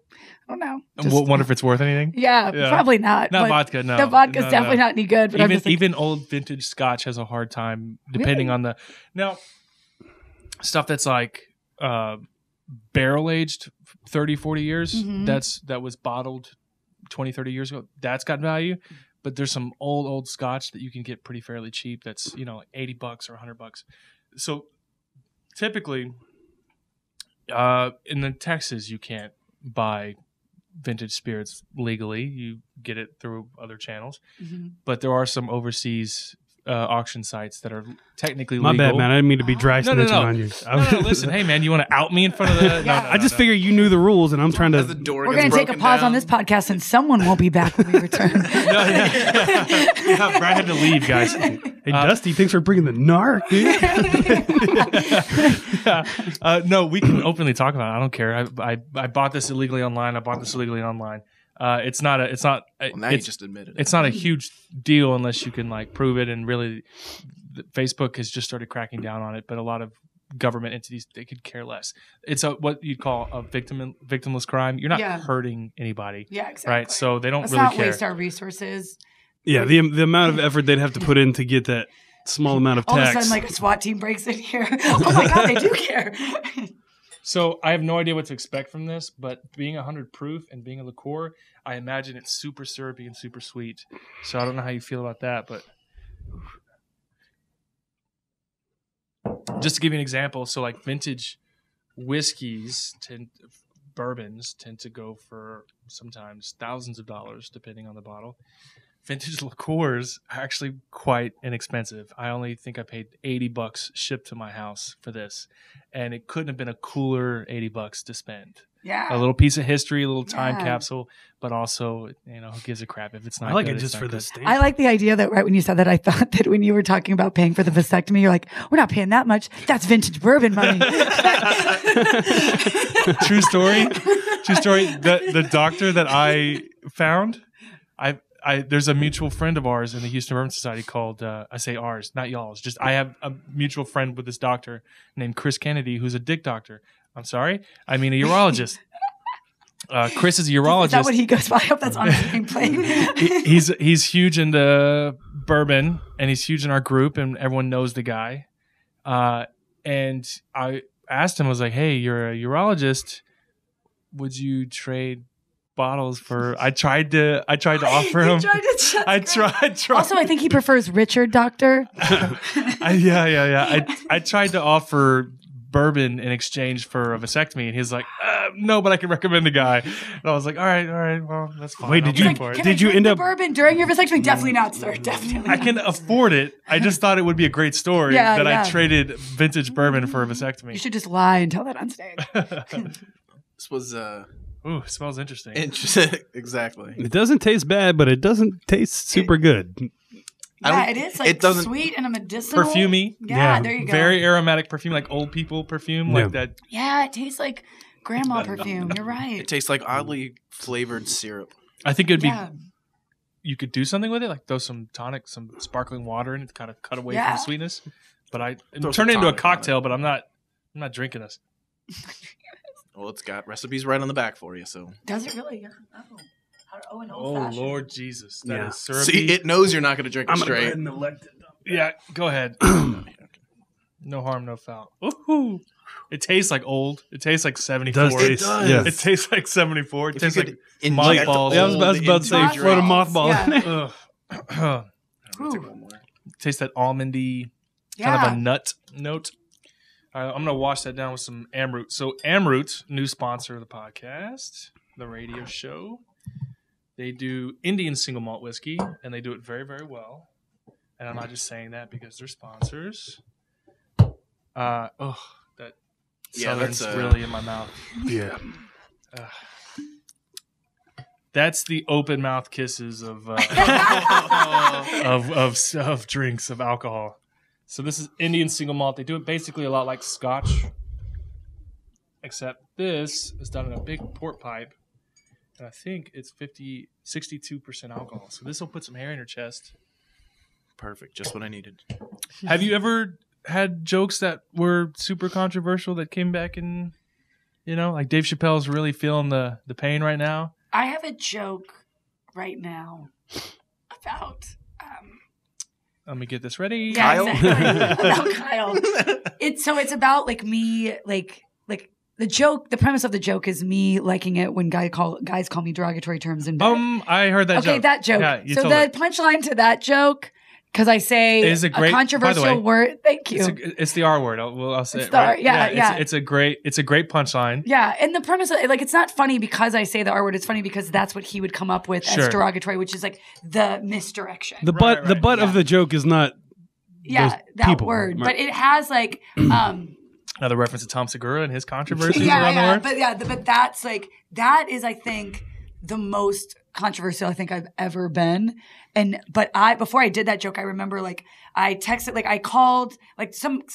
I don't know. Just, Wonder if it's worth anything. yeah, probably not. Not but vodka. No, the vodka's No. definitely not any good. But I'm just like, Even old vintage Scotch has a hard time depending Really? on the now stuff that's like barrel aged 30, 40 years. Mhm. That was bottled 20, 30 years ago. That's got value. But there's some old Scotch that you can get pretty fairly cheap. That's like $80 or $100. So typically, in the Texas, you can't buy vintage spirits legally. You get it through other channels. mhm. But there are some overseas auction sites that are technically My legal. bad, man. I didn't mean to be dry No, snitching no. on you. No, listen, hey man, you want to out me in front of the? No, I just figured you knew the rules, and I'm trying As the to. door We're gets going to take a broken pause on down. this podcast, and someone won't be back when we return. No, yeah, Brad had to leave, guys. Hey, Dusty, thanks for bringing the narc, dude. No, we can openly talk about it. I don't care. I bought this illegally online. It's not. Well, now you It's just admitted it. it's not a huge deal unless you can like prove it. And really, Facebook has just started cracking down on it. But a lot of government entities, they could care less. It's what you'd call a victimless crime. You're not Yeah. hurting anybody, Yeah, exactly. right? So they don't Let's really not care. waste our resources. Yeah, the amount of effort they'd have to put in to get that small amount of All of a tax. sudden, like a SWAT team breaks in here. Oh my God, they do care. So I have no idea what to expect from this, but being 100 proof and being a liqueur, I imagine it's super syrupy and super sweet. So I don't know how you feel about that, but just to give you an example, so like vintage whiskeys bourbons tend to go for sometimes thousands of dollars depending on the bottle. Vintage liqueurs are actually quite inexpensive. I only think I paid $80 shipped to my house for this, and it couldn't have been a cooler $80 to spend. Yeah. A little piece of history, a little time Yeah. capsule, but also, who gives a crap if it's not I like good, it it's just not for good. the stamp. I like the idea that right when you said that, I thought that when you were talking about paying for the vasectomy, you're like, we're not paying that much. That's vintage bourbon money. True story. The doctor that I found, there's a mutual friend of ours in the Houston Bourbon Society called, I say ours, not y'all's. Just I have a mutual friend with this doctor named Chris Kennedy, who's a dick doctor. I'm sorry, I mean a urologist. Chris is a urologist. Is that what he goes by? I hope that's on his nameplate. He's huge into bourbon, and he's huge in our group, and everyone knows the guy. And I asked him, I was like, "Hey, you're a urologist. Would you trade bottles for?" I tried to offer him. I tried. Also, I think he prefers Richard Doctor. I tried to offer bourbon in exchange for a vasectomy, and he's like, "No, but I can recommend a guy." And I was like, "All right, well, that's fine." Wait, I'll did you- pay for it. Can Did I you drink end the up- bourbon during your vasectomy? Definitely not, sir. Definitely. I can afford it. I just thought it would be a great story Yeah, that yeah. I traded vintage bourbon for a vasectomy. You should just lie and tell that on stage. This was Ooh, it smells interesting. interesting. Exactly. It doesn't taste bad, but it doesn't taste super good. Yeah, it is like it doesn't- sweet and a medicinal. Perfumey. Yeah, Yeah. there you go. Very aromatic perfume, like old people perfume, like that. Yeah, it tastes like grandma perfume. You're right. It tastes like oddly flavored syrup. I think it'd be. Yeah. You could do something with it, like throw some tonic, some sparkling water in it to kind of cut away Yeah. from the sweetness. But I Throw turn some it into a tonic on cocktail, but I'm not drinking this. Well, it's got recipes right on the back for you. So Does it really? Yeah. Oh, an old Oh fashioned. Lord Jesus, that is Yeah. syrupy. see, it knows you're not going to drink it I'm gonna go straight. ahead and elect it. Yeah, go ahead. No harm, no foul. Ooh. It tastes like old. It tastes like 74. It does taste. does. Yeah. It tastes like 74. It If you tastes like could inject mothballs. Yeah, I was about to say, into float a your- mothball Yeah. in there. ugh. I'm gonna take one more. Taste that almondy Yeah. kind of a nut note. I'm going to wash that down with some Amrut. So Amrut, new sponsor of the podcast, the radio show. They do Indian Single Malt Whisky, and they do it very, very well. And I'm not just saying that because they're sponsors. That Southern's really in my mouth. Yeah. That's the open mouth kisses of drinks, of alcohol. So this is Indian Single Malt. They do it basically a lot like Scotch, except this is done in a big port pipe. And I think it's 62% alcohol. So this will put some hair in your chest. Perfect. Just what I needed. Have you ever had jokes that were super controversial that came back and, like Dave Chappelle's really feeling the pain right now? I have a joke right now about... Let me get this ready. Yeah, Kyle? exactly. About Kyle. It's about like me, like the joke. The premise of the joke is me liking it when guys call me derogatory terms in bed. I heard that joke. Okay, that joke. Yeah, you so told the it. punchline to that joke, because I say Is a great- controversial by the way, word. Thank you. It's the R word. I'll say It's it. the Right? R, yeah. It's a great punchline. Yeah, and the premise, it's not funny because I say the R word. It's funny because that's what he would come up with Sure. as derogatory, which is like the misdirection. The Right, butt of the joke is not yeah, those that people, word, right. but it has like Another reference to Tom Segura and his controversies around the word. but that's like that is I think the most controversial I think I've ever been. But before I did that joke, I remember like I texted, like I called like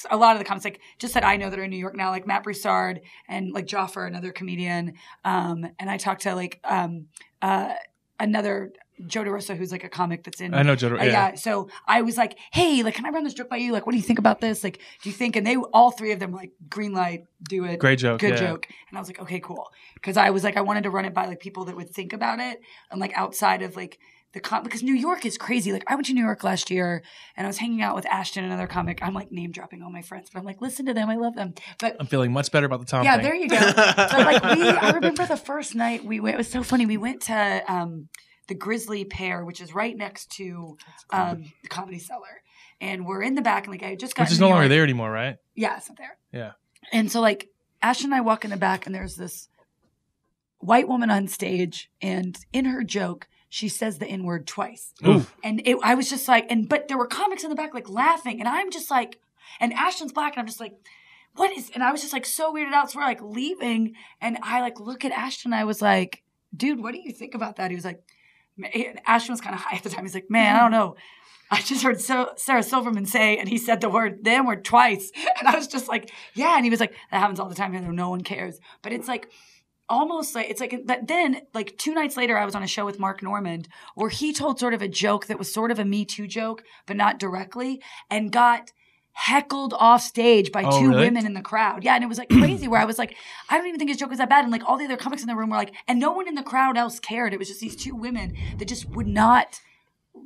a lot of the comments like just that I know that are in New York now, like Matt Broussard and like Joffer, another comedian. And I talked to like another Joe DeRosa, who's like a comic that's in. I know Joe. Yeah. So I was like, hey, like, can I run this joke by you? Like, what do you think about this? Like, do you think? And all three of them were like, green light, do it. Great joke. Good yeah. joke. And I was like, okay, cool. Because I was like, I wanted to run it by like people that would think about it and like outside of like because New York is crazy. Like I went to New York last year and I was hanging out with Ashton, another comic. I'm like name dropping all my friends, but I'm like, listen to them. I love them. But I'm feeling much better about the Tom yeah, thing. there you go. But like I remember the first night we went, it was so funny. We went to the Grizzly Pear, which is right next to the Comedy Cellar. And we're in the back and like I just got Which is no longer there anymore, right? Yeah, it's not there. Yeah. And so like Ashton and I walk in the back and there's this white woman on stage and in her joke, she says the N-word twice. Ooh. And I was just like, but there were comics in the back like laughing. And I'm just like, and Ashton's black and I'm just like, and I was just like so weirded out. So we're like leaving and I like look at Ashton and I was like, dude, what do you think about that? He was like, Ashton was kind of high at the time. He's like, man, I don't know. I just heard Sarah Silverman say, and he said the N-word twice. And I was just like, yeah. And he was like, that happens all the time. No one cares. But it's like, almost like it's like but then like 2 nights later I was on a show with Mark Normand where he told sort of a joke that was sort of a Me Too joke but not directly and got heckled off stage by two really? women in the crowd. Yeah, and it was like crazy where I was like, I don't even think his joke was that bad. And like all the other comics in the room were like, and no one in the crowd else cared. It was just these 2 women that just would not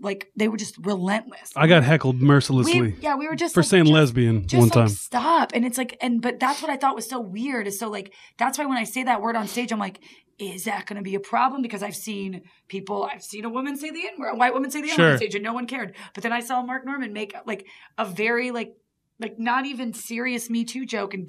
like they were just relentless. I got heckled mercilessly. We were just for like, saying lesbian just one like, time. Stop. And it's like, but that's what I thought was so weird is so like, that's why when I say that word on stage, I'm like, is that going to be a problem? Because I've seen a woman say the N-word, a white woman say the N-word on stage and no one cared. But then I saw Mark Normand make like a very like not even serious Me Too joke and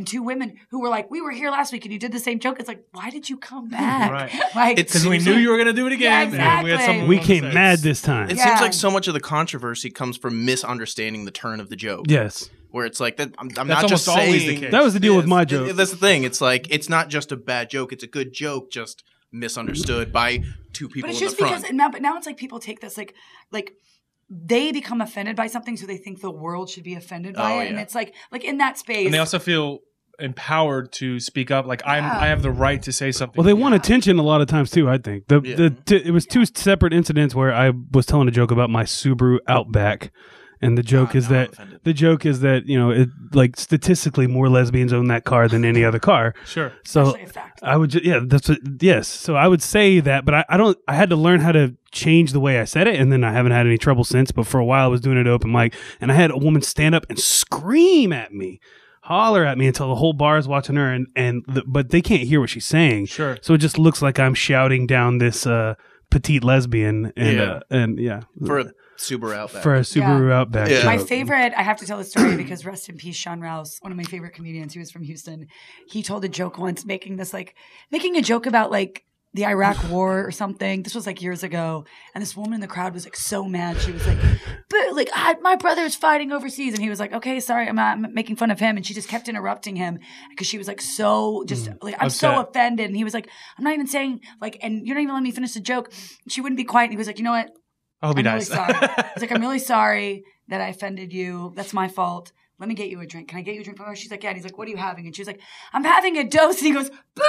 2 women who were like, we were here last week and you did the same joke. It's like, why did you come back? Right. Like, Because we knew you were going to do it again. Yeah, And we had exactly. something We to came say. mad this time. It Yeah. seems like so much of the controversy comes from misunderstanding the turn of the joke. Yes. Where it's like that. I'm That's not just almost always the saying case. That was the deal with my this. joke. That's the thing. It's like it's not just a bad joke. It's a good joke, just misunderstood by 2 people but it's in just the front. because now it's like people take this like they become offended by something, so they think the world should be offended by it, and yeah. it's like in that space. And they also feel empowered to speak up. Like I have the right to say something. Well, they want attention a lot of times too. I think it was 2 separate incidents where I was telling a joke about my Subaru Outback, and the joke is that it like statistically more lesbians own that car than any other car. Sure. So Actually a fact. I would yes. So I would say that, but I had to learn how to change the way I said it, and then I haven't had any trouble since. But for a while I was doing it open mic, and I had a woman stand up and scream at me. Holler at me until the whole bar is watching her, but they can't hear what she's saying. Sure. So it just looks like I'm shouting down this petite lesbian, and for a Subaru Outback. for a Subaru Outback. Yeah. My joke. favorite, I have to tell the story because rest in peace, Sean Rouse, one of my favorite comedians who was from Houston. He told a joke once, making a joke about like the Iraq War or something. This was like years ago. And this woman in the crowd was like so mad. She was like, but like my brother's fighting overseas. And he was like, okay, sorry, I'm making fun of him. And she just kept interrupting him because she was like so just like, I'm so offended. And he was like, I'm not even saying like, and you're not even letting me finish the joke. She wouldn't be quiet. And he was like, you know what? I hope he I'm dies. really sorry. He's like, I'm really sorry that I offended you. That's my fault. Let me get you a drink. Can I get you a drink from her? She's like, yeah. And he's like, what are you having? And she was like, I'm having a dose. And he goes, boo!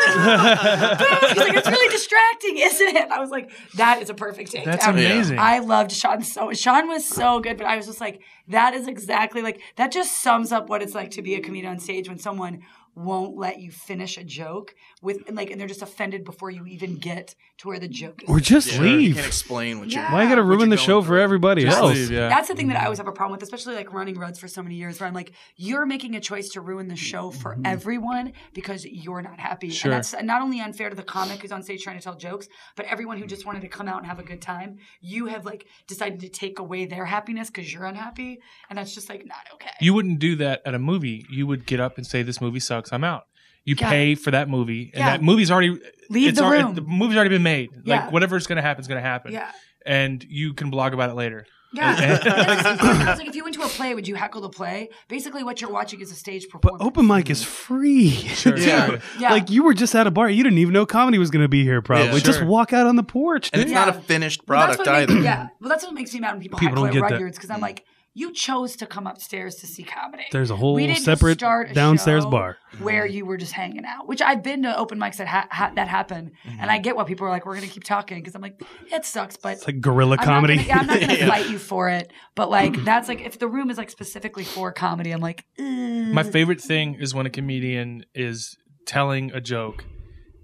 He's like, it's really distracting, isn't it? And I was like, that is a perfect take. That's amazing. I loved Sean so. Sean was so good, but I was just like, that is exactly like, that just sums up what it's like to be a comedian on stage when someone won't let you finish a joke with like, and they're just offended before you even get to where the joke is. Or just leave. You can't explain what you're. Why you got to ruin the show for everybody else? Leave, yeah. That's the thing that I always have a problem with, especially like running Rhodes for so many years, where I'm like, you're making a choice to ruin the show for everyone because you're not happy. Sure. And that's not only unfair to the comic who's on stage trying to tell jokes, but everyone who just wanted to come out and have a good time. You have like decided to take away their happiness because you're unhappy. And that's just like not okay. You wouldn't do that at a movie. You would get up and say, this movie sucks, I'm out. You pay for that movie, and that movie's already leave the room. The movie's already been made. Yeah. Like whatever's going to happen is going to happen. Yeah. And you can blog about it later. Yeah. I was like, if you went to a play, would you heckle the play? Basically, what you're watching is a stage performance. But open mic is free. Sure. Yeah. Yeah. Like you were just at a bar. You didn't even know comedy was going to be here probably. Yeah. Just Sure. walk out on the porch. And Dude. it's not a finished product either. Well, that's what makes me mad when people People heckle don't at get that. Rudyard's because I'm like, you chose to come upstairs to see comedy. There's a whole We didn't separate start a downstairs show bar. where you were just hanging out, which I've been to open mics that happen. And I get why people are like, we're going to keep talking because I'm like, it sucks, but It's like guerrilla comedy. I'm not going to fight you for it. But like, that's like, if the room is like specifically for comedy, I'm like, My favorite thing is when a comedian is telling a joke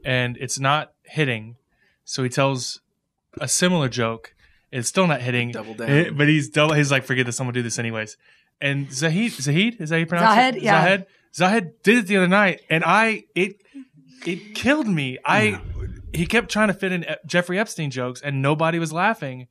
and it's not hitting. So he tells a similar joke. It's still not hitting. Double down. But he's like, forget this. I'm going to do this anyways. And Zahid, is that how you pronounce Zahed, it? yeah. Zahed did it the other night. And it killed me. He kept trying to fit in Jeffrey Epstein jokes and nobody was laughing.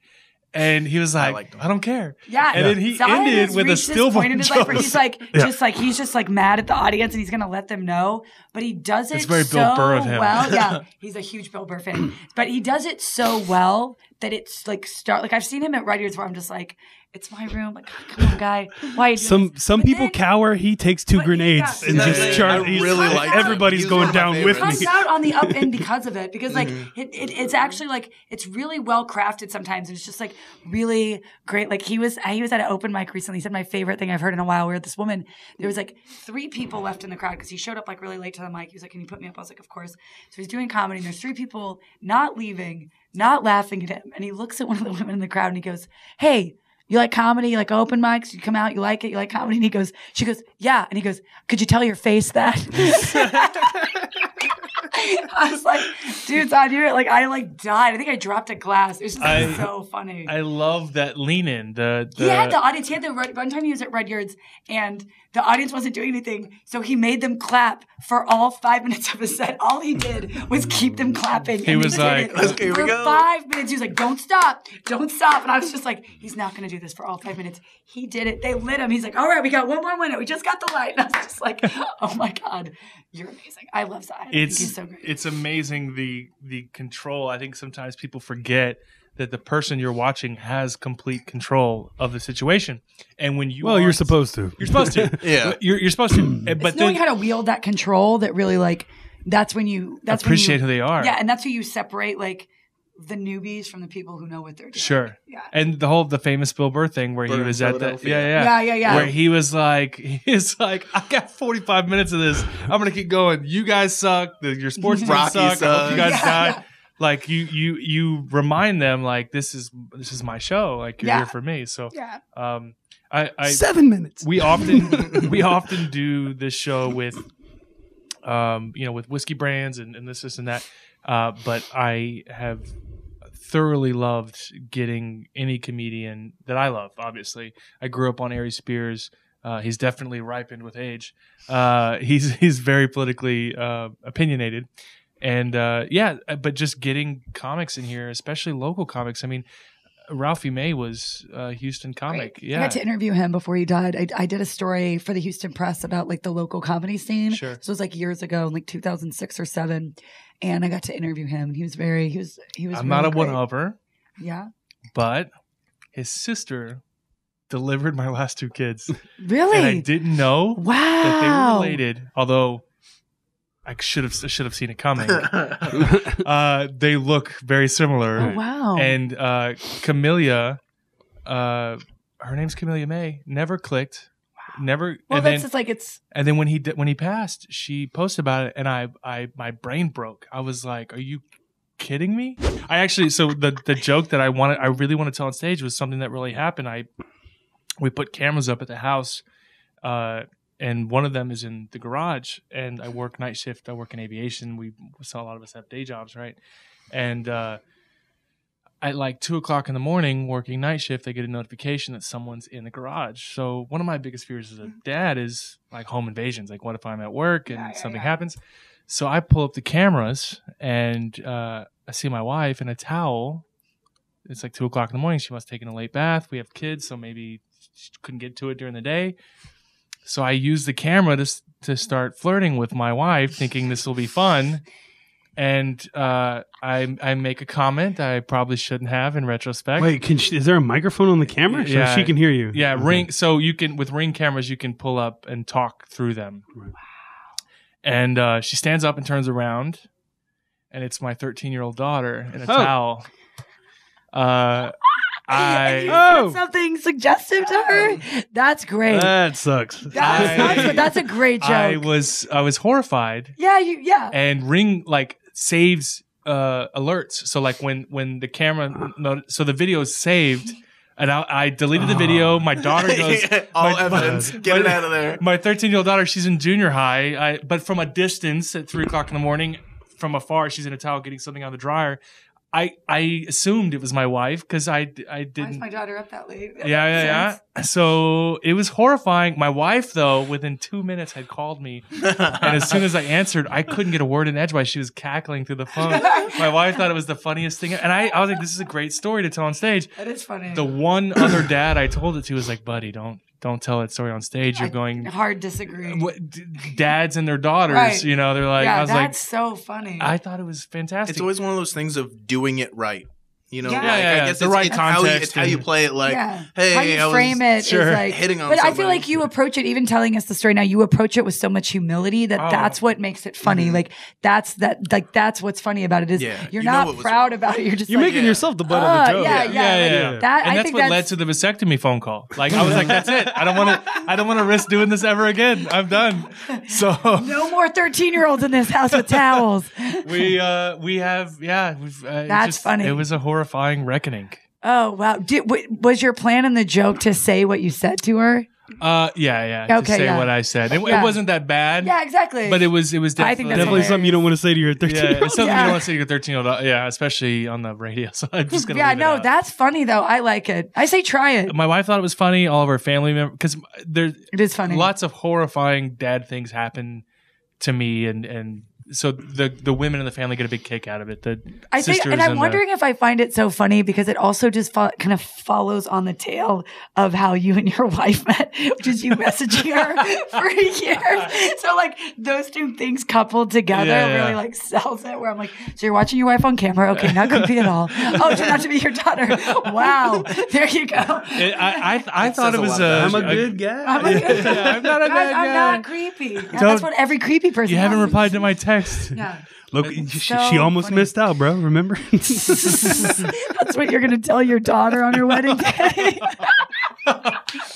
And he was like, I don't care. yeah. And then he Zahed ended has with a reached this Spielberg point in his life where joke. he's like, he's just like mad at the audience and he's going to let them know. But he does it It's very so Bill Burr of him. well. Yeah. He's a huge Bill Burr fan. But he does it so well that it's like like I've seen him at Rudyard's where I'm just like, it's my room. Like, come on, guy. Why are you doing this? Some But people then- cower. He takes two But grenades yeah. and just I charge. really like everybody's that. going He's one of my down with favorites. me. Comes out on the up end because of it. Because like it's actually like it's really well crafted sometimes. And it's just like really great. Like he was at an open mic recently. He said my favorite thing I've heard in a while. Where this woman, there was like 3 people left in the crowd because he showed up like really late to the mic. He was like, "Can you put me up?" I was like, "Of course." So he's doing comedy. And there's 3 people not leaving, not laughing at him. And he looks at one of the women in the crowd and he goes, "Hey, you like comedy? You like open mics? You come out, you like it? You like comedy?" And she goes, "Yeah." And he goes, "Could you tell your face that?" I was like, dude's on here. Like, I like died. I think I dropped a glass. It was just so funny. I love that lean in. He had the audience. He had one time he was at Rudyard's and the audience wasn't doing anything. So he made them clap for all 5 minutes of his set. All he did was keep them clapping. He was like, here we for go. 5 minutes. He was like, don't stop. Don't stop. And I was just like, he's not going to do this for all 5 minutes. He did it. They lit him. He's like, all right, we got one more minute. We just got the light. And I was just like, oh my God, you're amazing. I love Zion. I think he's so great. It's amazing the control. I think sometimes people forget that the person you're watching has complete control of the situation. And when you You're supposed to. You're supposed to. Yeah. You're supposed to. But It's knowing how to wield that control that really like that's when you appreciate who they are. Yeah, and that's who you separate like the newbies from the people who know what they're doing. Sure. Yeah. And the famous Bill Burr thing where he Burr was in at that. Philadelphia. Yeah. Where he was like, I got 45 minutes of this. I'm gonna keep going. You guys suck. Your sports team Rocky suck. I hope you guys sucks. die. Yeah. Like you remind them like this is my show. Like you're here for me. So Yeah. I 7 minutes. we often do this show with with whiskey brands and this and that. But I have thoroughly loved getting any comedian that I love. Obviously, I grew up on Ari Spears. He's definitely ripened with age. He's very politically opinionated, and but just getting comics in here, especially local comics. I mean, Ralphie May was a Houston comic. Right. Yeah, I got to interview him before he died. I did a story for the Houston Press about like the local comedy scene. Sure. This was like years ago, in like 2006 or 7. and I got to interview him. He was I'm really not a great. one-upper, Yeah. but his sister delivered my last 2 kids. Really? And I didn't know Wow. that they were related, although I should have seen it coming. They look very similar. Oh, wow. And Camellia, her name's Camellia May, never clicked. Never. Well, and that's then, just like it's. And then when he passed, she posted about it, and my brain broke. I was like, "Are you kidding me?" I actually, so the joke that I really want to tell on stage was something that really happened. We put cameras up at the house, and one of them is in the garage, and I work night shift. I work in aviation. We saw a lot of us have day jobs, right? And at like 2:00 in the morning, working night shift, I get a notification that someone's in the garage. So one of my biggest fears as a dad is like home invasions. Like, what if I'm at work and something happens? So I pull up the cameras, and I see my wife in a towel. It's like 2:00 in the morning. She must have taken a late bath. We have kids, so maybe she couldn't get to it during the day. So I use the camera to start flirting with my wife, thinking this will be fun. And I make a comment I probably shouldn't have in retrospect. Wait, is there a microphone on the camera so she can hear you? Yeah, Ring. So you can, with Ring cameras, you can pull up and talk through them. Wow. And she stands up and turns around, and it's my 13-year-old daughter in a towel. You said something suggestive to her. That's great. That sucks. That sucks, but that's a great joke. I was horrified. Yeah. And Ring saves alerts. So like when the camera, so the video is saved, and I deleted the video. My daughter goes, all evidence, get it out of there. My 13-year-old daughter, she's in junior high, but from a distance at 3:00 in the morning, from afar, she's in a towel getting something out of the dryer. I assumed it was my wife because I didn't. Why is my daughter up that late? Yeah. So it was horrifying. My wife, though, within 2 minutes had called me, and as soon as I answered, I couldn't get a word in edgewise. She was cackling through the phone. My wife thought it was the funniest thing, and I was like, "This is a great story to tell on stage." That is funny. The one other dad I told it to was like, "Buddy, don't tell that story on stage. You're going hard disagree." Dads and their daughters, right. They're like, yeah, I was that's so funny. I thought it was fantastic. It's always one of those things of doing it right. Yeah. I guess the right it's context. How you play it. Like, hey, how you frame it is like hitting on. But somebody. I feel like you approach it, even telling us the story now. You approach it with so much humility that's what makes it funny. Mm-hmm. Like that's what's funny about it is you're not proud about it. You're just making yourself the butt of the joke. Yeah. That's what led to the vasectomy phone call. Like I was like, that's it. I don't want to risk doing this ever again. I'm done. So no more 13-year-olds in this house with towels. We have that's funny. It was a horrifying reckoning. Oh wow! Was your plan in the joke to say what you said to her? Yeah. Okay, to say what I said. It wasn't that bad. Yeah, exactly. But it was definitely, I think that's definitely something you don't want to say to your 13-year-old. Yeah, it's something you don't want to say to your 13-year-old. Yeah, especially on the radio. So I'm just gonna. Yeah, that's funny though. I like it. I say try it. My wife thought it was funny. All of our family members, because it is funny. Lots of horrifying dad things happen to me, and so the women in the family get a big kick out of it. I think, and I'm wondering if I find it so funny because it also just kind of follows on the tail of how you and your wife met, which is you messaging her for years. So like those two things coupled together really like sells it. Where I'm like, so you're watching your wife on camera? Okay, not creepy at all. Oh, turned out to be your daughter. Wow, there you go. I thought it was I'm a good guy. I'm not a bad guy. I'm not creepy. That's what every creepy person. You haven't has. replied to my text. Yeah. Look, she almost funny. missed out, bro. Remember? That's what you're going to tell your daughter on her wedding day.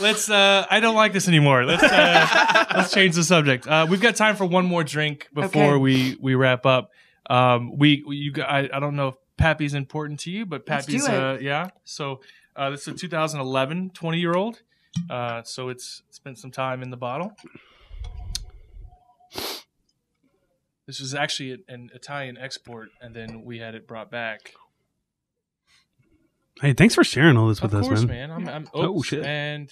Let's. I don't like this anymore. Let's change the subject. We've got time for one more drink before we wrap up. I don't know if Pappy's important to you, but Pappy's. Yeah. So this is a 2011 20-year-old. So it's spent some time in the bottle. This was actually an Italian export, and then we had it brought back. Hey, thanks for sharing all this with us, man. I'm shit. And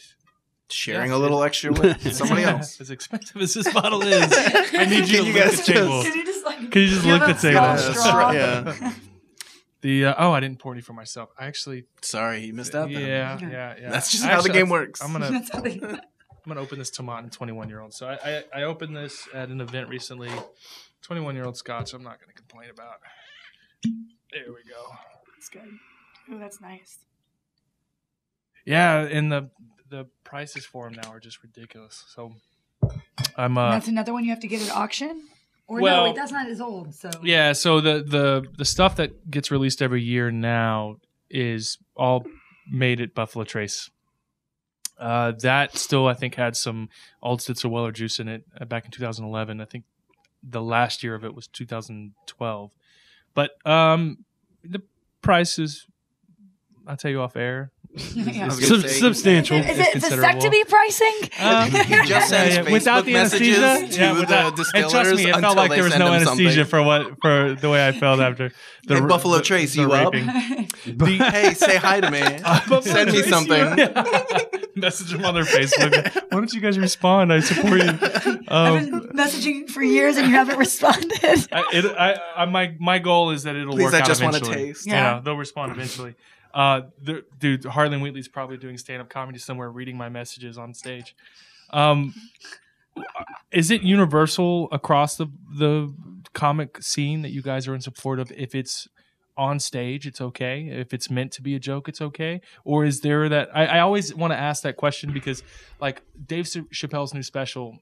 sharing a little extra with somebody else. As expensive as this bottle is, I need you to look at the table. Can you just look at the table? Yeah. I didn't pour any for myself. I actually. Sorry, you missed out. Yeah. That's just how the game works. I'm gonna open this to my 21-year-old. So I opened this at an event recently. 21-year-old Scotch. I'm not going to complain about. There we go. That's good. Oh, that's nice. Yeah, and the prices for them now are just ridiculous. So I'm. That's another one you have to get at auction. Or Well, no, wait, that's not as old. So Yeah, so the stuff that gets released every year now is all made at Buffalo Trace. That still, I think, had some Aldstitzer Weller juice in it back in 2011. I think the last year of it was 2012. But the price is, I'll tell you off air. Yeah. Substantial. Is it vasectomy pricing? He just sends Facebook without the messages anesthesia, to the distillers and trust me, it until felt like they there was send no him anesthesia something. for the way I felt after Hey, Buffalo Trace, you up? raping. Hey, say hi to me. Send me something. Message them on their Facebook. Why don't you guys respond? I support you. I've been messaging for years and you haven't responded. My goal is that it'll Please, work I out just want to eventually. taste. Yeah. They'll respond eventually. Dude, Harlan Wheatley's probably doing stand-up comedy somewhere, reading my messages on stage. Is it universal across the comic scene that you guys are in support of? If it's on stage, it's okay. If it's meant to be a joke, it's okay. Or is there that? I always want to ask that question because, like, Dave Chappelle's new special.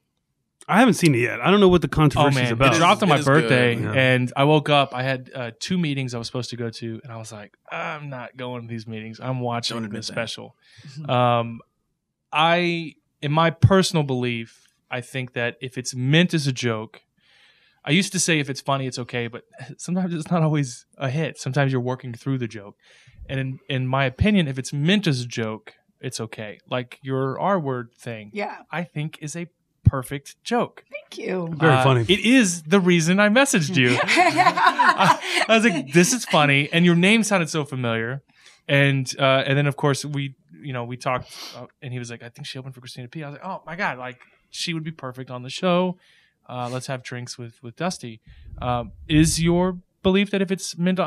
I haven't seen it yet. I don't know what the controversy is about. It dropped on It my is birthday, good. Yeah. and I woke up. I had 2 meetings I was supposed to go to, and I was like, I'm not going to these meetings. I'm watching Don't admit this that. special. In my personal belief, I think that if it's meant as a joke, I used to say if it's funny, it's okay, but sometimes it's not always a hit. Sometimes you're working through the joke. And in my opinion, if it's meant as a joke, it's okay. Like your R-word thing, Yeah. I think is a perfect joke. Thank you. Very funny. It is the reason I messaged you. I was like, this is funny. And your name sounded so familiar. And then, of course, we talked, and he was like, I think she opened for Christina P. I was like, oh, my God, like, she would be perfect on the show. Let's have drinks with Dusty. Is your belief that if it's mental,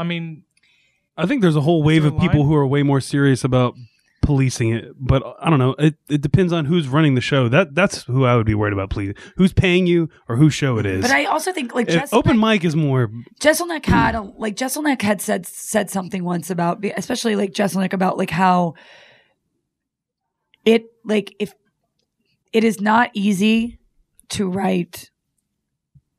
I think there's a whole wave there of a people line? who are way more serious about policing it, but I don't know. It depends on who's running the show. That's who I would be worried about policing. Who's paying you or whose show it is. But I also think like Open mic is more. Jesselnick had said something once about, especially like Jesselnick, about like how it, like, if it is not easy to write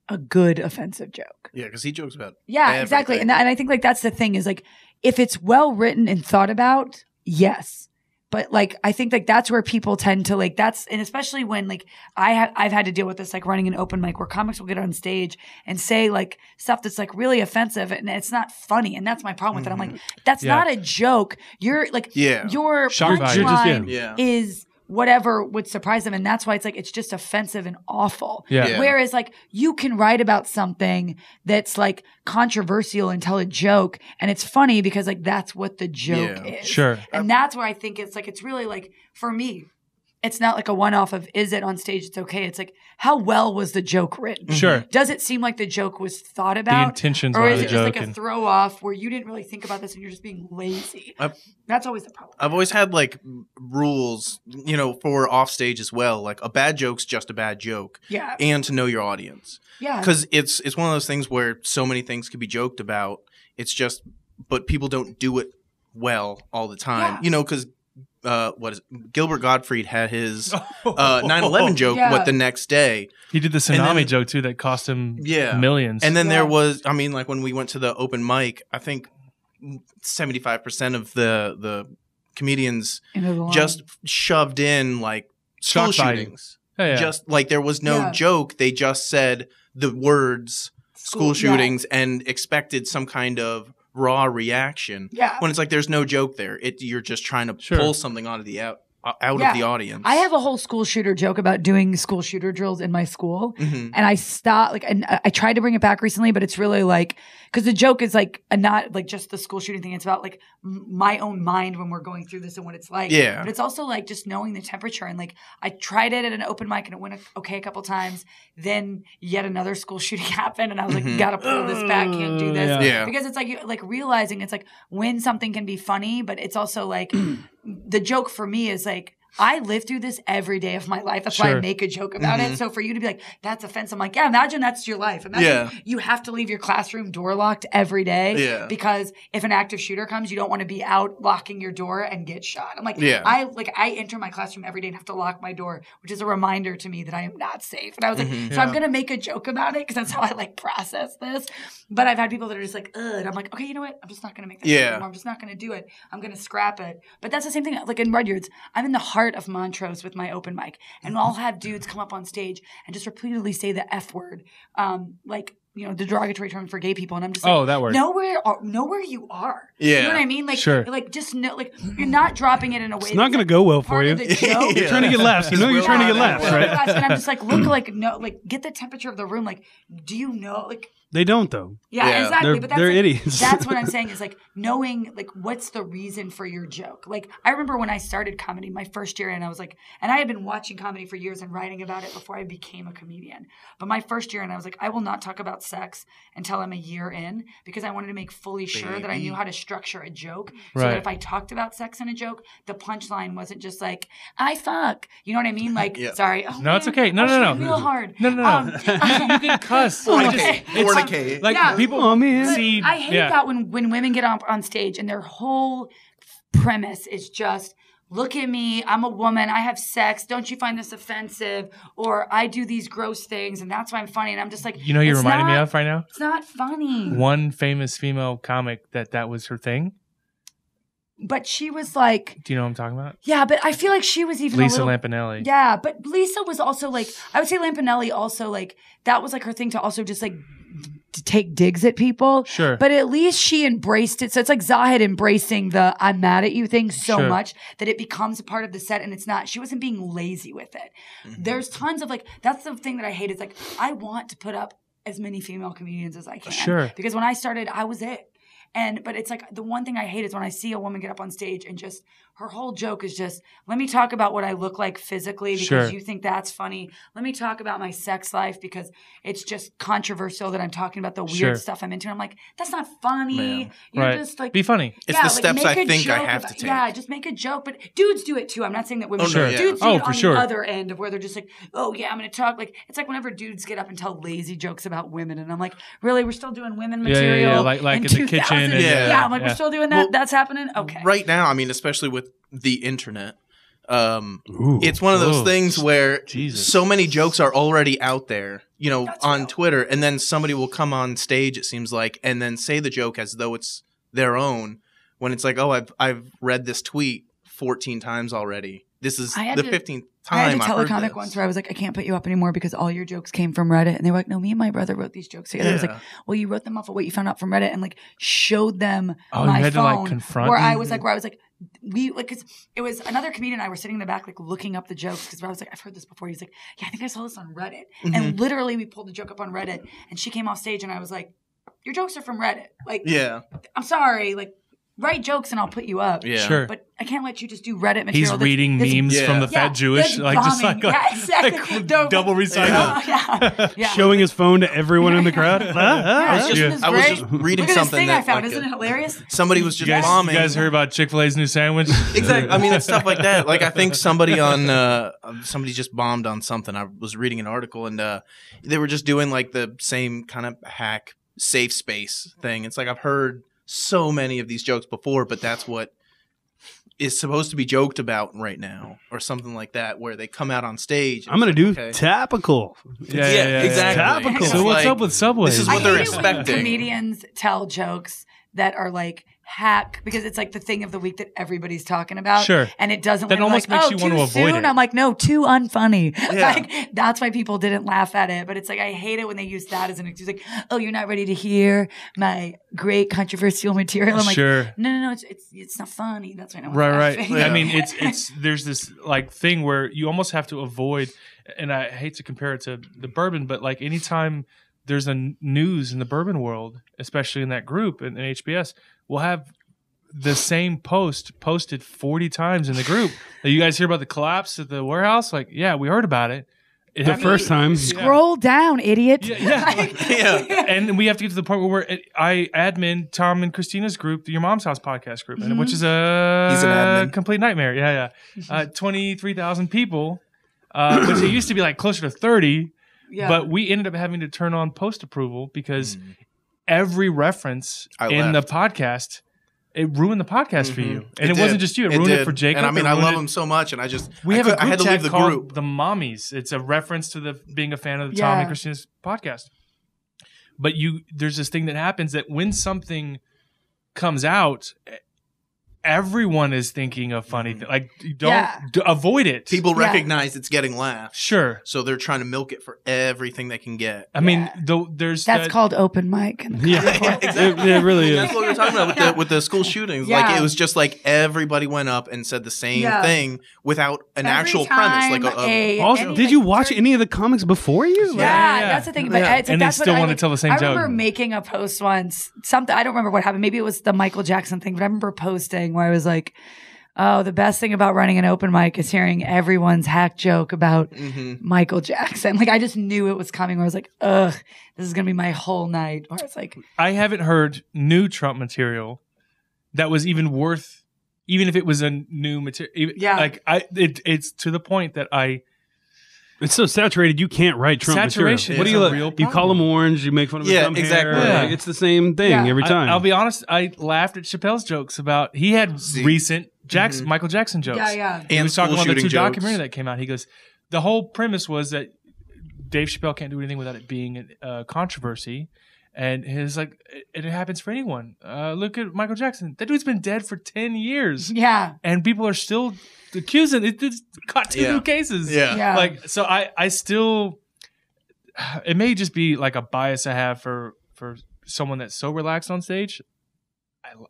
a good offensive joke. Yeah, because he jokes about Exactly. everything. And I think like that's the thing is like if it's well written and thought about, yes. But like I think like that's where people tend to like and especially when like I've had to deal with this like running an open mic where comics will get on stage and say like stuff that's like really offensive and it's not funny, and that's my problem with it. I'm like, that's not a joke. You're like your Shock value. punchline is whatever would surprise them, and that's why it's like it's just offensive and awful. Yeah. Whereas like you can write about something that's like controversial and tell a joke, and it's funny because like that's what the joke is. Sure. And that's where I think it's like it's really like for me, it's not like a one-off of is it on stage, it's okay. It's like how well was the joke written? Sure. Does it seem like the joke was thought about? intentions or behind is the it just like joke a and- throw off where you didn't really think about this and you're just being lazy? That's always the problem. I've always had like rules, for off stage as well. Like a bad joke's just a bad joke. Yeah. And to know your audience. Yeah. Because it's one of those things where so many things can be joked about. It's just, but people don't do it well all the time. Yeah. Because Gilbert Gottfried had his 9/11 joke. Yeah. The next day He did the And tsunami then- joke too that cost him Yeah. millions. And then Yeah. there was, like when we went to the open mic, I think 75% of the comedians End of the line. just shoved in like school Shock value. shootings. Yeah. Just like there was no Yeah. joke. They just said the words school yeah. shootings and expected some kind of raw reaction. Yeah. When it's like there's no joke there. You're just trying to Sure. pull something out of the of Yeah. the audience. I have a whole school shooter joke about doing school shooter drills in my school. Mhm. And I stopped, and I tried to bring it back recently, but it's really like, because the joke is like, not like just the school shooting thing. It's about like my own mind when we're going through this and what it's like. Yeah. But it's also like just knowing the temperature. And like, I tried it at an open mic and it went okay a couple times. Then yet another school shooting happened. And I was like, Mhm. gotta pull this back, can't do this. Yeah. Because it's like, realizing it's like when something can be funny, but it's also like, the joke for me is like, I live through this every day of my life. That's why I make a joke about it. So for you to be like, that's offensive, I'm like, yeah, imagine that's your life. Imagine you have to leave your classroom door locked every day because if an active shooter comes, you don't want to be out locking your door and get shot. I'm like, I enter my classroom every day and have to lock my door, which is a reminder to me that I am not safe. And I was like, so I'm going to make a joke about it because that's how I like process this. But I've had people that are just like, ugh. And I'm like, okay, you know what? I'm just not going to make that joke anymore. I'm just not going to do it. I'm going to scrap it. But that's the same thing. Like in Rudyard's, I'm in the heart of Montrose with my open mic. And I'll have dudes come up on stage and just repeatedly say the F word. Like, you know, the derogatory term for gay people. And I'm just like, that word. Know where you are. Yeah. You know what I mean? Like, like just know, like you're not dropping it in a way. It's not going to go well for you. You're trying to get laughs. You know you're trying to get laughs, right? And I'm just like, look, like, no, like, get the temperature of the room. Like, do you know, like, they don't though. Yeah, exactly. But they're like, idiots. That's what I'm saying is like knowing like what's the reason for your joke. Like I remember when I started comedy my first year, and I was like, and I had been watching comedy for years and writing about it before I became a comedian. But my first year, and I was like, I will not talk about sex until I'm a year in because I wanted to make fully sure that I knew how to structure a joke so that if I talked about sex in a joke, the punchline wasn't just like I fuck. You know what I mean? Like, sorry. Oh, no, it's okay. No. Real hard. No. You can cuss. Fornicate. Like people see. I hate that when women get up on stage and their whole premise is just, look at me, I'm a woman, I have sex, don't you find this offensive? Or I do these gross things and that's why I'm funny. And I'm just like, you know, you're reminding me of right now? It's not funny. One famous female comic that was her thing. But she was like... Do you know what I'm talking about? Yeah, but I feel like she was even Lisa Lampanelli. Yeah, but Lisa was also like... I would say Lampanelli also like... That was like her thing to also just like... to take digs at people. Sure. But at least she embraced it. So it's like Zahid embracing the I'm mad at you thing so much that it becomes a part of the set and it's not... She wasn't being lazy with it. Mm-hmm. There's tons of like... That's the thing that I hate is like... I want to put up as many female comedians as I can. Sure. Because when I started, I was it. But it's like the one thing I hate is when I see a woman get up on stage and just her whole joke is just, let me talk about what I look like physically because you think that's funny. Let me talk about my sex life because it's just controversial that I'm talking about the weird stuff I'm into. And I'm like, that's not funny. Man. You're just like... Be funny. It's the steps I think I have to take. Yeah, just make a joke. But dudes do it too. I'm not saying that women do. Dudes do it on the other end of where they're just like, oh yeah, I'm going to talk. Like, it's like whenever dudes get up and tell lazy jokes about women. And I'm like, really? We're still doing women material? Yeah. Like in the kitchen. And I'm like, we're still doing that? Well, that's happening? Okay. Right now, I mean, especially with the internet, it's one of those things where so many jokes are already out there, you know, on Twitter, and then somebody will come on stage, it seems like, and then say the joke as though it's their own, when it's like, oh, I've read this tweet 14 times already. This is the 15th time I had to tell a heard comic this. once where I was like, I can't put you up anymore because all your jokes came from Reddit. And they were like, no, me and my brother wrote these jokes together. I was like, well, you wrote them off of what you found out from Reddit and like showed them my you had phone to like confront where I was like, we like, cause it was another comedian and I were sitting in the back, like looking up the jokes. Cause I was like, I've heard this before. He's like, yeah, I think I saw this on Reddit. Mm-hmm. And literally we pulled the joke up on Reddit and she came off stage and I was like, your jokes are from Reddit. Like, I'm sorry. Like, write jokes and I'll put you up. Yeah. Sure. But I can't let you just do Reddit material. He's reading memes from the fat Jewish, like just like, exactly. double recycled. Showing his phone to everyone in the crowd. I was just reading Look at something this thing that I found. Isn't it hilarious? Somebody was just bombing. You guys heard about Chick-fil-A's new sandwich? Exactly. I mean, it's stuff like that. Like I think somebody just bombed on something. I was reading an article and they were just doing like the same kind of hack safe space thing. It's like I've heard so many of these jokes before, but that's what is supposed to be joked about right now, or something like that, where they come out on stage. I'm going to do topical. Yeah, exactly. Topical. So what's up with Subway? This is what they're expecting. When comedians tell jokes that are like hack because it's like the thing of the week that everybody's talking about. Sure. And it doesn't that almost like, makes you want to avoid soon? it. I'm like, no, too unfunny. Yeah. Like that's why people didn't laugh at it. But it's like I hate it when they use that as an excuse. Like, oh, you're not ready to hear my great controversial material. I'm like, no, it's not funny. That's why no one's laughing. Right. I mean, it's there's this like thing where you almost have to avoid, and I hate to compare it to the bourbon, but like anytime there's a news in the bourbon world, especially in that group in HBS, we'll have the same post posted 40 times in the group. You guys hear about the collapse at the warehouse? Like, yeah, we heard about it. The first time. Scroll down, idiot. Yeah. And we have to get to the point where I admin Tom and Christina's group, the Your Mom's House podcast group, which is He's an admin. complete nightmare. Yeah. 23,000 people, which it used to be like closer to 30. Yeah. But we ended up having to turn on post approval because every reference in the podcast, it ruined the podcast for you. And it wasn't just you. It ruined it for Jacob. And I mean, I love him so much. And I just, we have a group I had to chat leave the called group. The Mommies. It's a reference to being a fan of the Tom and Christina's podcast. But there's this thing that happens that when something comes out, everyone is thinking of funny things. Like, avoid it. People recognize it's getting laughs. Sure. So they're trying to milk it for everything they can get. I mean, there's that's called open mic. Exactly. It really is. That's what we were talking about with the school shootings. Yeah. Like, it was just like everybody went up and said the same thing without an actual premise. Like also, did you watch any of the comics before you? Yeah, that's the thing. But it's like, and that's they still what want to tell the same I joke. remember making a post once. Something I don't remember what happened. Maybe it was the Michael Jackson thing. But I remember posting where I was like, oh, the best thing about running an open mic is hearing everyone's hack joke about Michael Jackson. Like, I just knew it was coming where I was like, ugh, this is going to be my whole night. Where it's like, I haven't heard new Trump material that was even worth, even if it was a new material. Yeah. Like, it's to the point that it's so saturated you can't write Trump Saturation material. What do is you a real You call him orange, you make fun of his dumb exactly. hair. Yeah. Like, it's the same thing every time. I'll be honest, I laughed at Chappelle's jokes about, he had recent Michael Jackson jokes. yeah. He was talking about the two jokes. documentaries that came out. He goes, the whole premise was that Dave Chappelle can't do anything without it being a controversy. And his like, it happens for anyone. Look at Michael Jackson. That dude's been dead for 10 years. Yeah. And people are still accusing it. It's got two new cases. Yeah. Like, so I still, it may just be like a bias I have for someone that's so relaxed on stage.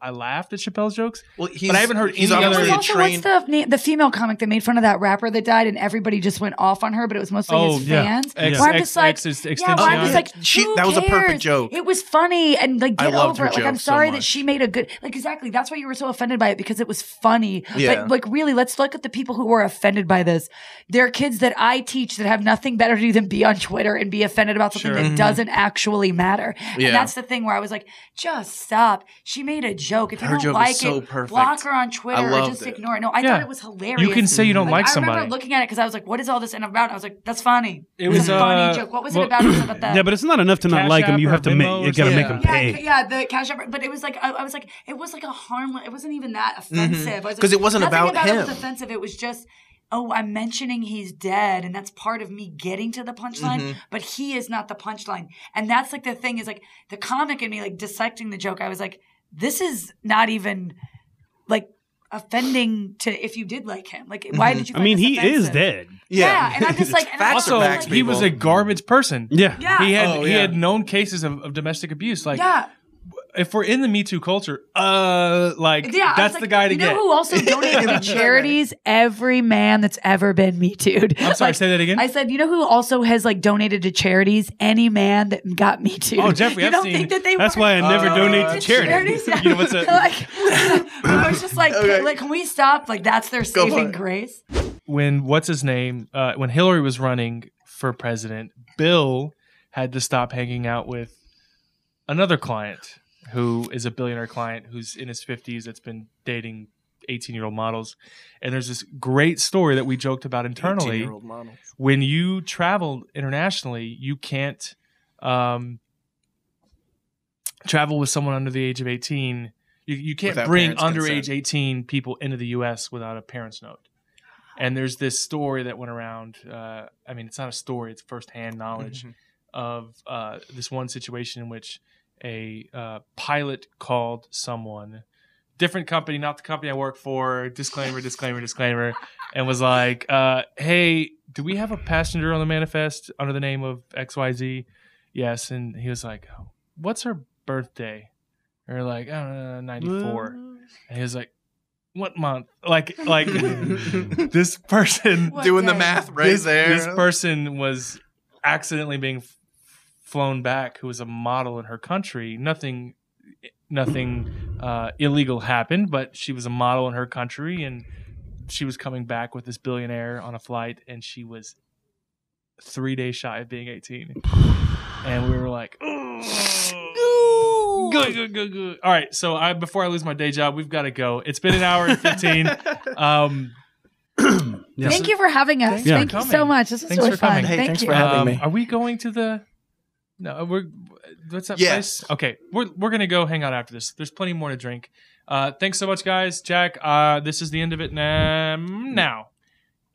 I laughed at Chappelle's jokes, but I haven't heard any other. What's the female comic that made fun of that rapper that died and everybody just went off on her, but it was mostly his fans? Where I'm just like, that was a perfect joke. It was funny and like get over it. Like, I'm sorry that much. she made a good, like, exactly. That's why you were so offended by it, because it was funny. Yeah. But like, really, let's look at the people who were offended by this. They're kids that I teach that have nothing better to do than be on Twitter and be offended about something that doesn't actually matter. Yeah. And that's the thing where I was like, just stop. She made a joke. If you Her don't joke like is so it, perfect. block her on Twitter I or loved just it. ignore it. No, I thought it was hilarious. You can say you don't like I somebody. remember looking at it because I was like, what is all this about? And I was like, that's funny. It was a funny joke. What was it about? It was about that. Yeah, but it's not enough to not Cash like him. App You or have to make. Venmo You or got to make something. him pay. Yeah, the cash app. But it was like, I was like, it was like a harmless. It wasn't even that offensive. Because it wasn't nothing about him. It was offensive. It was just, oh, I'm mentioning he's dead, and that's part of me getting to the punchline, but he is not the punchline. And that's like the thing is like the comic in me, like dissecting the joke. I was like, this is not even like offending to if you did like him. Like, why did you? I mean, find he this is offensive? dead. Yeah, and I'm just like, and Facts Also, are facts, he was people. a garbage person. Yeah. Yeah. He had known cases of domestic abuse. Like, yeah. if we're in the Me Too culture, that's like, the guy to you get. know who also donated to charities? Every man that's ever been Me Too'd. I'm sorry, say that again? I said, you know who also has like donated to charities? Any man that got Me Too'd. Oh, Jeffrey you don't Epstein. think that they That's were why I never donate to charities? charity. You know what's that? Like, I was just like, like, can we stop? Like, that's their saving grace. When when Hillary was running for president, Bill had to stop hanging out with another client who is a billionaire client who's in his 50s that's been dating 18-year-old models. And there's this great story that we joked about internally. 18-year-old models. When you travel internationally, you can't travel with someone under the age of 18. You can't Without bring parents' underage consent. 18 people into the U.S. without a parent's note. And there's this story that went around. I mean, it's not a story; it's firsthand knowledge of this one situation in which a pilot called someone, different company, not the company I work for. Disclaimer, disclaimer, disclaimer, and was like, "Hey, do we have a passenger on the manifest under the name of XYZ?" Yes, and he was like, "What's her birthday?" And we're like, "I don't know, 94." And he was like, "What month?" Like this person Doing the math right there. This person was accidentally being flown back, who was a model in her country. Nothing illegal happened, but she was a model in her country, and she was coming back with this billionaire on a flight, and she was 3 days shy of being 18. And we were like, oh, good. All right. So before I lose my day job, we've got to go. It's been an hour and 15. Thank you for having us. Thank you so much. This was really fun. Hey, thanks you. for having me. Are we going to the... No, what's that Yes. place? Okay. We're going to go hang out after this. There's plenty more to drink. Thanks so much, guys. Jack, this is the end of it now.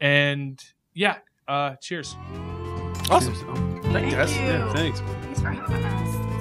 And cheers. Awesome. Thank you. Yeah, thanks. Thanks for having us.